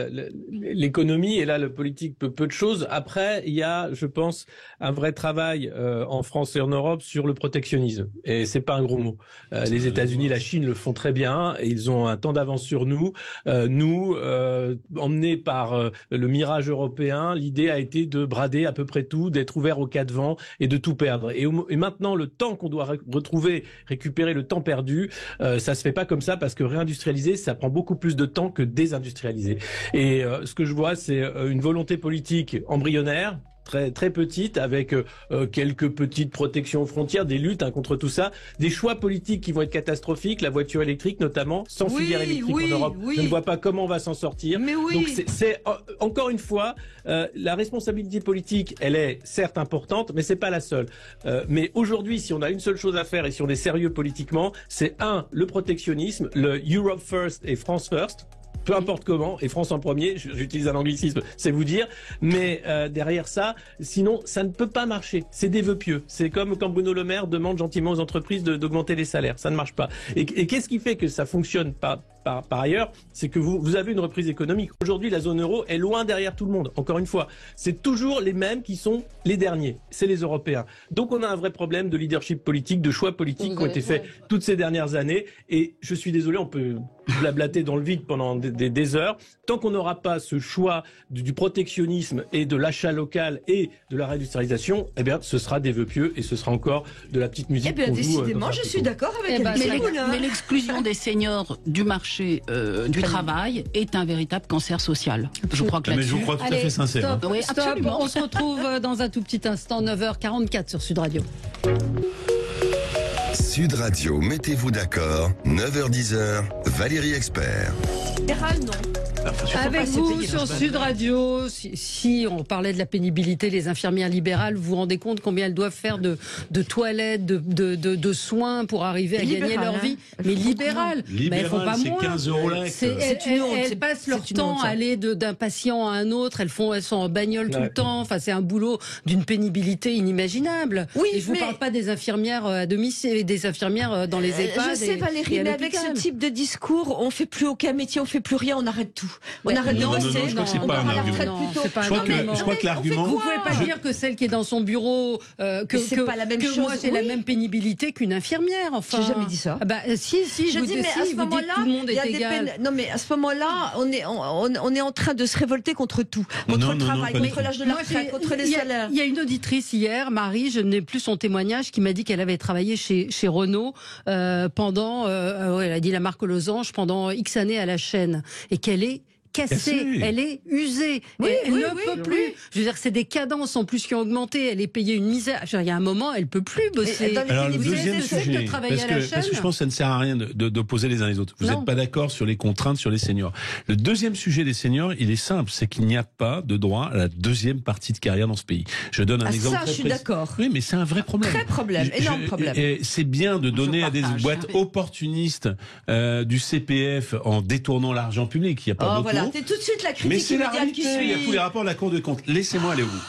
l'économie, et là le politique peu de choses. Après, il y a, je pense, un vrai travail en France et en Europe sur le protectionnisme. Et c'est pas un gros mot. Les États-Unis, la Chine le font très bien. Et ils ont un temps d'avance sur nous. Emmenés par le mirage européen, l'idée a été de brader à peu près tout, d'être ouvert aux quatre vents et de tout perdre. Et maintenant, le temps qu'on doit récupérer le temps perdu, ça se fait pas comme ça, parce que réindustrialiser, ça prend beaucoup plus de temps que désindustrialiser. Et ce que je vois, c'est une volonté politique embryonnaire, très petite, avec quelques petites protections aux frontières, des luttes contre tout ça, des choix politiques qui vont être catastrophiques, la voiture électrique notamment, sans filière électrique en Europe. Je ne vois pas comment on va s'en sortir. Donc c'est encore une fois, la responsabilité politique, elle est certes importante, mais c'est pas la seule. Mais aujourd'hui, si on a une seule chose à faire et si on est sérieux politiquement, c'est le protectionnisme, le Europe First et France First. Peu importe comment, et France en premier, j'utilise un anglicisme, c'est vous dire, mais derrière ça, sinon, ça ne peut pas marcher. C'est des vœux pieux. C'est comme quand Bruno Le Maire demande gentiment aux entreprises d'augmenter les salaires. Ça ne marche pas. Et qu'est-ce qui fait que ça fonctionne pas par ailleurs? C'est que vous avez une reprise économique. Aujourd'hui, la zone euro est loin derrière tout le monde. Encore une fois, c'est toujours les mêmes qui sont les derniers. C'est les Européens. Donc on a un vrai problème de leadership politique, de choix politiques qui ont été faits toutes ces dernières années. Et je suis désolé, on peut blablater dans le vide pendant des heures. Tant qu'on n'aura pas ce choix du protectionnisme et de l'achat local et de la réindustrialisation, eh bien, ce sera des vœux pieux et ce sera encore de la petite musique. Eh bien, décidément, je suis d'accord avec mais l'exclusion des seniors du marché du travail est un véritable cancer social. Je crois que je vous crois tout à fait sincère. Stop, absolument. On se retrouve dans un tout petit instant, 9h44 sur Sud Radio. Sud Radio, mettez-vous d'accord, 9h-10h, Valérie Expert. Non. Avec vous sur Sud Radio, si on parlait de la pénibilité, les infirmières libérales, vous vous rendez compte combien elles doivent faire de toilettes, de soins pour arriver à gagner leur vie? Mais libérales, mais elles font pas moins. 15 € là. Elles passent leur temps à aller d'un patient à un autre, elles sont en bagnole tout le temps. Enfin, c'est un boulot d'une pénibilité inimaginable. Oui, et je vous parle pas des infirmières à domicile et des infirmières dans les EHPAD. Je sais, Valérie, mais avec ce type de discours, on fait plus aucun métier, on fait plus rien, on arrête tout. On arrête de bosser, je crois que c'est pas un argument. Je crois que l'argument. Vous pouvez pas dire que celle qui est dans son bureau, que pas la même chose. Moi j'ai la même pénibilité qu'une infirmière. Enfin, j'ai jamais dit ça. Si, je dis, mais à ce moment-là, tout le monde est égal. Non, mais à ce moment-là, on est en train de se révolter contre tout, contre le travail, contre l'âge de la retraite, contre les salaires. Il y a une auditrice hier, Marie, je n'ai plus son témoignage, qui m'a dit qu'elle avait travaillé chez Renault pendant, elle a dit la marque Losange, pendant X années à la chaîne, et qu'elle est cassée, elle est usée, elle ne peut plus. Je veux dire, c'est des cadences en plus qui ont augmenté, elle est payée une misère. Il y a un moment, elle peut plus bosser. Alors le deuxième sujet, parce que je pense que ça ne sert à rien d'opposer les uns les autres. Vous n'êtes pas d'accord sur les contraintes sur les seniors. Le deuxième sujet des seniors, il est simple, c'est qu'il n'y a pas de droit à la deuxième partie de carrière dans ce pays. Je donne un exemple. Ça, je suis d'accord. Oui, mais c'est un vrai problème. Très problème, énorme problème. Et c'est bien de donner à des boîtes opportunistes du CPF en détournant l'argent public. Il n'y a pas d'autre mot. C'est tout de suite la critique mais c'est la réalité. Il y a tous les rapports de la Cour des comptes. Laissez-moi aller au bout.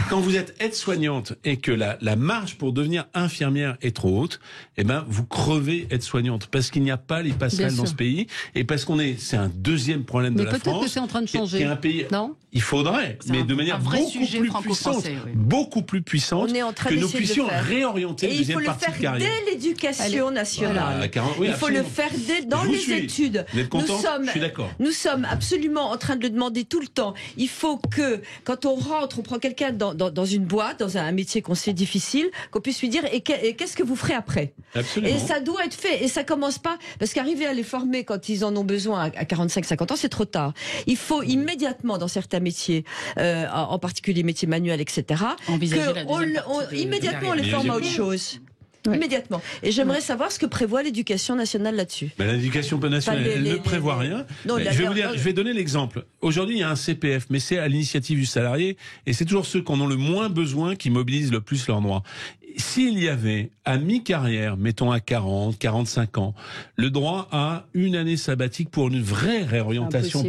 Quand vous êtes aide-soignante et que la marge pour devenir infirmière est trop haute, eh ben vous crevez aide-soignante parce qu'il n'y a pas les passerelles dans ce pays et parce c'est un deuxième problème de la France. Mais peut-être que c'est en train de changer. Un pays, non ? Il faudrait, mais de manière beaucoup plus puissante, que nous puissions réorienter la deuxième partie de carrière. Il faut le faire dès l'éducation nationale. Il faut le faire dans les études. Vous êtes content ? Je suis d'accord. Nous sommes absolument en train de le demander tout le temps. Il faut que, quand on rentre, on prend quelqu'un dans une boîte, dans un métier qu'on sait difficile, qu'on puisse lui dire et qu'est-ce que vous ferez après. Absolument. Et ça doit être fait. Et ça commence pas, parce qu'arriver à les former quand ils en ont besoin à 45-50 ans, c'est trop tard. Il faut immédiatement, dans certains métiers, en particulier métiers manuels, etc., immédiatement on les forme à autre chose. Ouais. Immédiatement. Et j'aimerais savoir ce que prévoit l'éducation nationale là-dessus. Ben, l'éducation nationale, elle ne prévoit rien. Non, je vais donner l'exemple. Aujourd'hui, il y a un CPF, mais c'est à l'initiative du salarié, et c'est toujours ceux qui en ont le moins besoin qui mobilisent le plus leurs droits. S'il y avait, à mi-carrière, mettons à 40, 45 ans, le droit à une année sabbatique pour une vraie réorientation...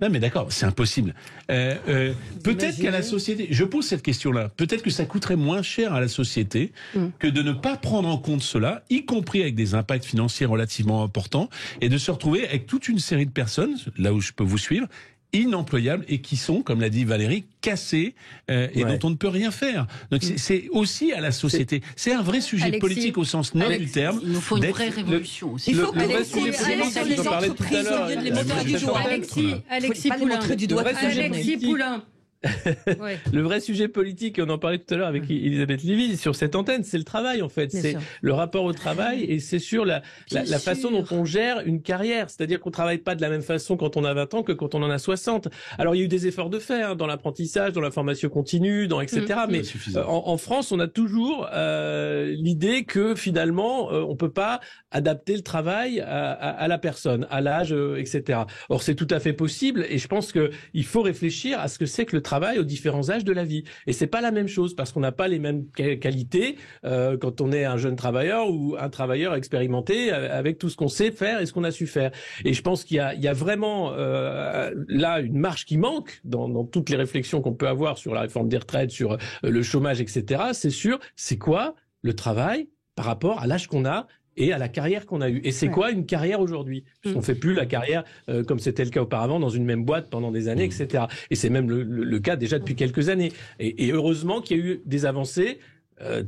Non mais d'accord, c'est impossible. Peut-être qu'à la société... Je pose cette question-là. Peut-être que ça coûterait moins cher à la société que de ne pas prendre en compte cela, y compris avec des impacts financiers relativement importants, et de se retrouver avec toute une série de personnes, là où je peux vous suivre, inemployables et qui sont, comme l'a dit Valérie, cassés et dont on ne peut rien faire. Donc c'est aussi à la société. C'est un vrai sujet politique au sens noble du terme. Il nous faut une vraie révolution aussi. Il faut que les entreprises, au lieu de les montrer du doigt. Alexis Poulain. Ouais. Le vrai sujet politique, et on en parlait tout à l'heure avec Elisabeth Lévy sur cette antenne, c'est le travail en fait, c'est le rapport au travail et c'est sur la façon dont on gère une carrière, c'est-à-dire qu'on travaille pas de la même façon quand on a 20 ans que quand on en a 60. Alors il y a eu des efforts de faire dans l'apprentissage, dans la formation continue, etc. Mais en France, on a toujours l'idée que finalement on peut pas adapter le travail à la personne, à l'âge, etc. Or c'est tout à fait possible et je pense que il faut réfléchir à ce que c'est que le travail aux différents âges de la vie. Et c'est pas la même chose parce qu'on n'a pas les mêmes qualités quand on est un jeune travailleur ou un travailleur expérimenté avec tout ce qu'on sait faire et ce qu'on a su faire. Et je pense qu'il y a vraiment là une marge qui manque dans toutes les réflexions qu'on peut avoir sur la réforme des retraites, sur le chômage, etc. C'est sûr, c'est quoi le travail par rapport à l'âge qu'on a et à la carrière qu'on a eue. Et c'est quoi une carrière aujourd'hui ? Parce qu'on fait plus la carrière comme c'était le cas auparavant dans une même boîte pendant des années, etc. Et c'est même le cas déjà depuis quelques années. Et heureusement qu'il y a eu des avancées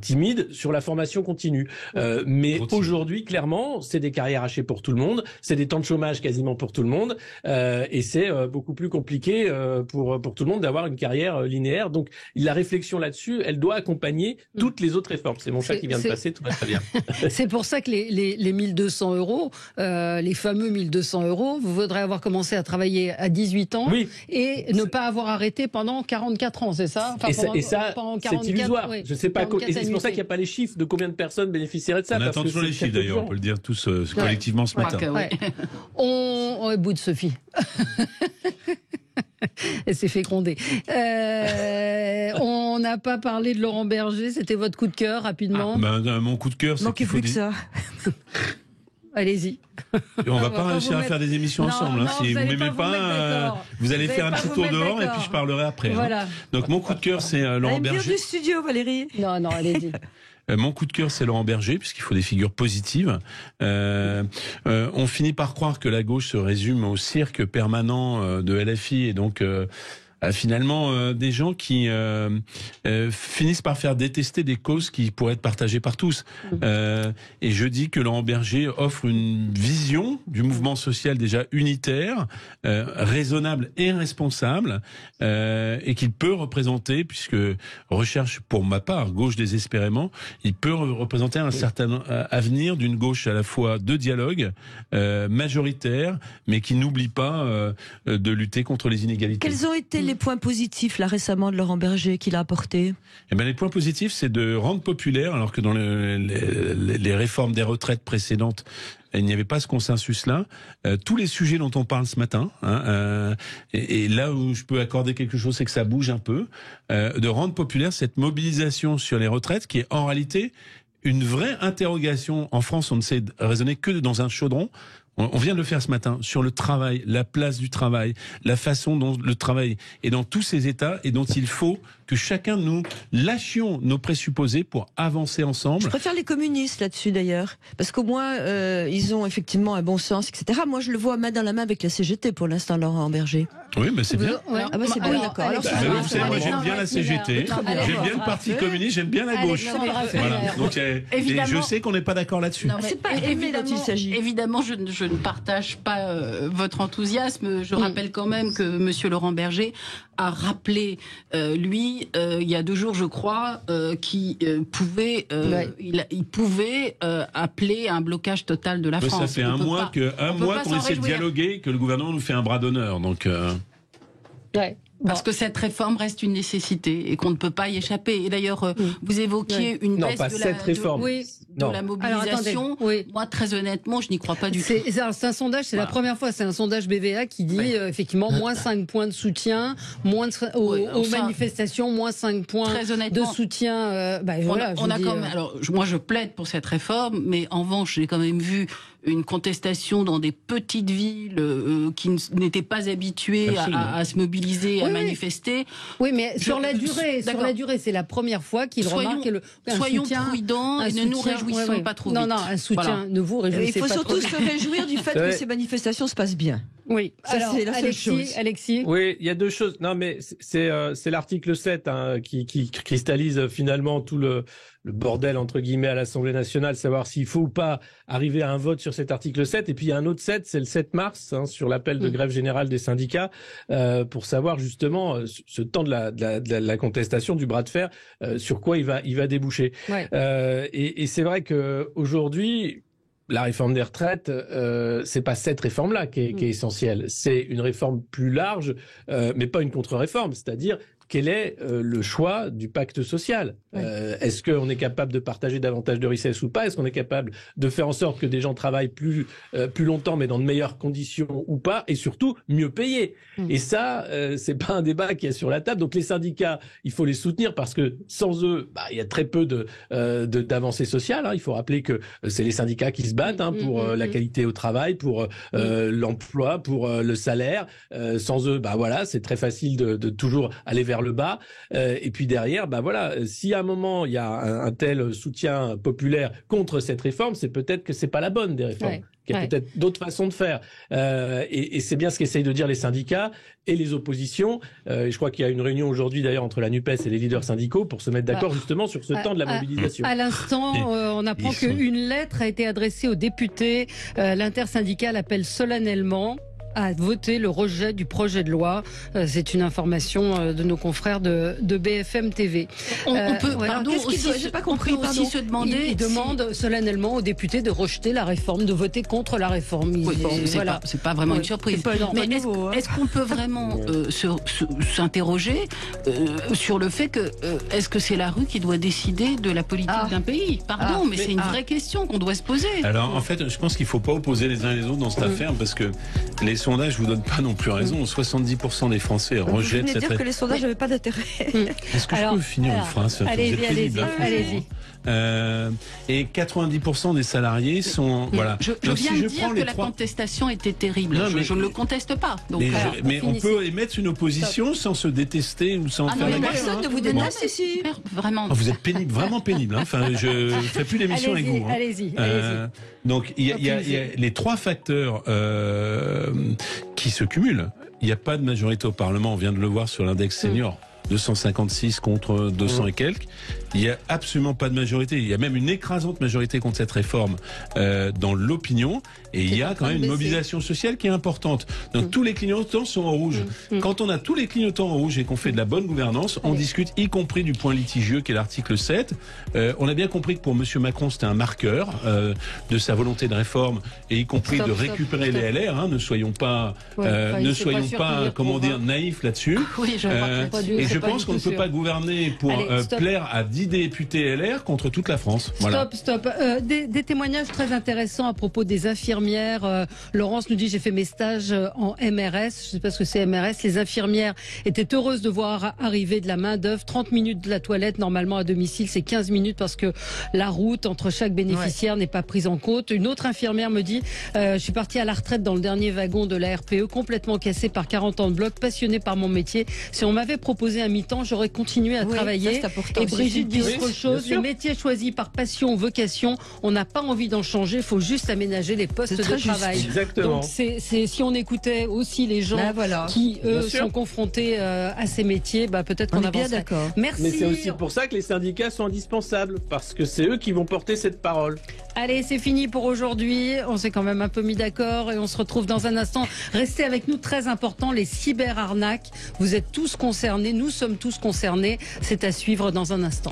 timide sur la formation continue. Mais aujourd'hui, clairement, c'est des carrières hachées pour tout le monde, c'est des temps de chômage quasiment pour tout le monde, et c'est beaucoup plus compliqué pour tout le monde d'avoir une carrière linéaire. Donc la réflexion là-dessus, elle doit accompagner toutes les autres réformes. C'est mon chat qui vient de passer, tout va très bien. C'est pour ça que les 1200 euros, les fameux 1200 euros, vous voudrez avoir commencé à travailler à 18 ans et ne pas avoir arrêté pendant 44 ans, c'est ça ? Enfin, et ça, c'est illusoire. Je sais pas. Et c'est pour ça qu'il n'y a pas les chiffres de combien de personnes bénéficieraient de ça. On attend toujours les chiffres d'ailleurs, on peut le dire tous collectivement ce matin. On est bout de Sophie. Elle s'est fait gronder. On n'a pas parlé de Laurent Berger, c'était votre coup de cœur rapidement. Mon coup de cœur, c'est qu'il faut plus que ça. Allez-y. Et on va pas réussir à faire des émissions ensemble. Si vous m'aimez pas, vous allez faire un petit tour dehors et puis je parlerai après. Voilà. Donc mon coup de cœur, c'est Laurent Berger. Elle vient du studio, Valérie. Non, allez-y. Mon coup de cœur, c'est Laurent Berger, puisqu'il faut des figures positives. On finit par croire que la gauche se résume au cirque permanent de LFI et donc finalement des gens qui finissent par faire détester des causes qui pourraient être partagées par tous. Et je dis que Laurent Berger offre une vision du mouvement social déjà unitaire, raisonnable et responsable, et qu'il peut représenter, puisque recherche pour ma part, gauche désespérément, il peut représenter un certain avenir d'une gauche à la fois de dialogue, majoritaire, mais qui n'oublie pas de lutter contre les inégalités. Quels ont été les points positifs là récemment de Laurent Berger qu'il a apporté? Eh ben, les points positifs, c'est de rendre populaire, alors que dans les réformes des retraites précédentes, il n'y avait pas ce consensus-là. Tous les sujets dont on parle ce matin, et là où je peux accorder quelque chose, c'est que ça bouge un peu, de rendre populaire cette mobilisation sur les retraites, qui est en réalité une vraie interrogation. En France, on ne sait raisonner que dans un chaudron. On vient de le faire ce matin, sur le travail, la place du travail, la façon dont le travail est dans tous ces états et dont il faut que chacun de nous lâchions nos présupposés pour avancer ensemble. Je préfère les communistes là-dessus d'ailleurs, parce qu'au moins ils ont effectivement un bon sens, etc. Moi je le vois main dans la main avec la CGT pour l'instant, Laurent Berger. Oui, mais c'est bien. Ah bah c'est bien, d'accord. Vous savez, moi j'aime bien la CGT, j'aime bien le Parti communiste, j'aime bien la gauche. Voilà. Donc je sais qu'on n'est pas d'accord là-dessus. C'est pas évidemment dont il s'agit. Évidemment, je ne partage pas votre enthousiasme. Je rappelle quand même que Monsieur Laurent Berger a rappelé, lui, il y a 2 jours, je crois, qu'il pouvait, il pouvait appeler à un blocage total de la France. Ça fait un mois qu'on essaie de dialoguer, que le gouvernement nous fait un bras d'honneur. Donc. Parce que cette réforme reste une nécessité et qu'on ne peut pas y échapper. Et d'ailleurs, vous évoquiez une baisse de la mobilisation. Alors, Moi, très honnêtement, je n'y crois pas du tout. C'est un sondage, c'est la première fois, c'est un sondage BVA qui dit effectivement moins 5 points de soutien, moins aux manifestations, moins 5 points de soutien. Alors, moi, je plaide pour cette réforme, mais en revanche, j'ai quand même vu une contestation dans des petites villes qui n'étaient pas habituées à se mobiliser, à manifester. Oui, mais sur la durée, c'est la première fois qu'il remarque soyons prudents et ne nous réjouissons pas trop vite. Non, un soutien, ne vous réjouissez pas trop. Il faut surtout se réjouir du fait que ces manifestations se passent bien. Oui, alors, c'est la seule chose. Alexis. Oui, il y a 2 choses. Non, mais c'est l'article 7 qui cristallise finalement tout le bordel entre guillemets à l'Assemblée nationale, savoir s'il faut ou pas arriver à un vote sur cet article 7. Et puis il y a un autre 7, c'est le 7 mars, sur l'appel de grève générale des syndicats, pour savoir justement ce temps de la contestation, du bras de fer, sur quoi il va déboucher. Ouais. Et c'est vrai que aujourd'hui, la réforme des retraites, c'est pas cette réforme-là qui est essentielle. C'est une réforme plus large, mais pas une contre-réforme. C'est-à-dire, quel est le choix du pacte social? Est-ce qu'on est capable de partager davantage de richesses ou pas? Est-ce qu'on est capable de faire en sorte que des gens travaillent plus longtemps, mais dans de meilleures conditions ou pas? Et surtout, mieux payés. Et ça, c'est pas un débat qui est sur la table. Donc les syndicats, il faut les soutenir parce que sans eux, il y a très peu d'avancées sociales. Il faut rappeler que c'est les syndicats qui se battent pour la qualité au travail, pour l'emploi, pour le salaire. Sans eux, c'est très facile de toujours aller vers le bas. Et puis derrière, si à un moment il y a un tel soutien populaire contre cette réforme, c'est peut-être que c'est pas la bonne des réformes. qu'il y a peut-être d'autres façons de faire. Et c'est bien ce qu'essayent de dire les syndicats et les oppositions. Je crois qu'il y a une réunion aujourd'hui d'ailleurs entre la NUPES et les leaders syndicaux pour se mettre d'accord justement sur ce temps de la mobilisation. À l'instant, on apprend qu'une lettre a été adressée aux députés. L'intersyndicale appelle solennellement à voter le rejet du projet de loi. C'est une information de nos confrères de BFM TV. On peut, j'ai pas compris, aussi se demander. Ils demandent solennellement aux députés de rejeter la réforme, de voter contre la réforme. C'est pas vraiment une surprise. Mais est-ce qu'on peut vraiment s'interroger sur le fait que est-ce que c'est la rue qui doit décider de la politique d'un pays? Pardon, mais c'est une vraie question qu'on doit se poser. Alors en fait, je pense qu'il faut pas opposer les uns et les autres dans cette affaire parce que les sondages vous donnent pas non plus raison. 70% des Français rejettent cette réforme. Vous venez de dire que les sondages n'avaient pas d'intérêt. Est-ce que je peux finir une phrase? Allez-y. Et 90% des salariés sont... Voilà. Je viens de dire que la contestation était terrible. Je ne le conteste pas. Donc, mais on peut émettre une opposition sans se détester ou sans faire la guerre. Personne ne vous déteste ici. Vraiment. Vous êtes pénible, vraiment pénible. Enfin, je ne ferai plus d'émission avec vous. Allez-y. Donc, il y a les trois facteurs qui se cumulent. il n'y a pas de majorité au Parlement. On vient de le voir sur l'index senior. 256 contre 200 et quelques. Il n'y a absolument pas de majorité. Il y a même une écrasante majorité contre cette réforme dans l'opinion. Et il y a quand même une mobilisation sociale qui est importante. Donc tous les clignotants sont en rouge. Quand on a tous les clignotants en rouge et qu'on fait de la bonne gouvernance, on discute y compris du point litigieux qui est l'article 7. On a bien compris que pour M. Macron, c'était un marqueur de sa volonté de réforme et y compris de récupérer les LR. Hein, ne soyons pas, comment dire, naïfs là-dessus. Oui, et je pense qu'on ne peut pas gouverner pour plaire à 10 députés LR contre toute la France. Voilà. Stop. Des témoignages très intéressants à propos des infirmières. Laurence nous dit, j'ai fait mes stages en MRS. Je ne sais pas ce que c'est MRS. Les infirmières étaient heureuses de voir arriver de la main d'œuvre. 30 minutes de la toilette, normalement à domicile, c'est 15 minutes parce que la route entre chaque bénéficiaire n'est pas prise en compte. Une autre infirmière me dit, je suis partie à la retraite dans le dernier wagon de la RPE, complètement cassée par 40 ans de bloc, passionnée par mon métier. Si on m'avait proposé un mi-temps, j'aurais continué à travailler. Et Brigitte dit autre chose. Les métiers choisis par passion ou vocation, on n'a pas envie d'en changer. Il faut juste aménager les postes de travail. Exactement. Donc si on écoutait aussi les gens qui eux sont confrontés à ces métiers, peut-être qu'on avancerait. Bien d'accord. Merci. Mais c'est aussi pour ça que les syndicats sont indispensables, parce que c'est eux qui vont porter cette parole. Allez, c'est fini pour aujourd'hui. On s'est quand même un peu mis d'accord et on se retrouve dans un instant. Restez avec nous, très important, les cyberarnaques. Vous êtes tous concernés, nous sommes tous concernés. C'est à suivre dans un instant.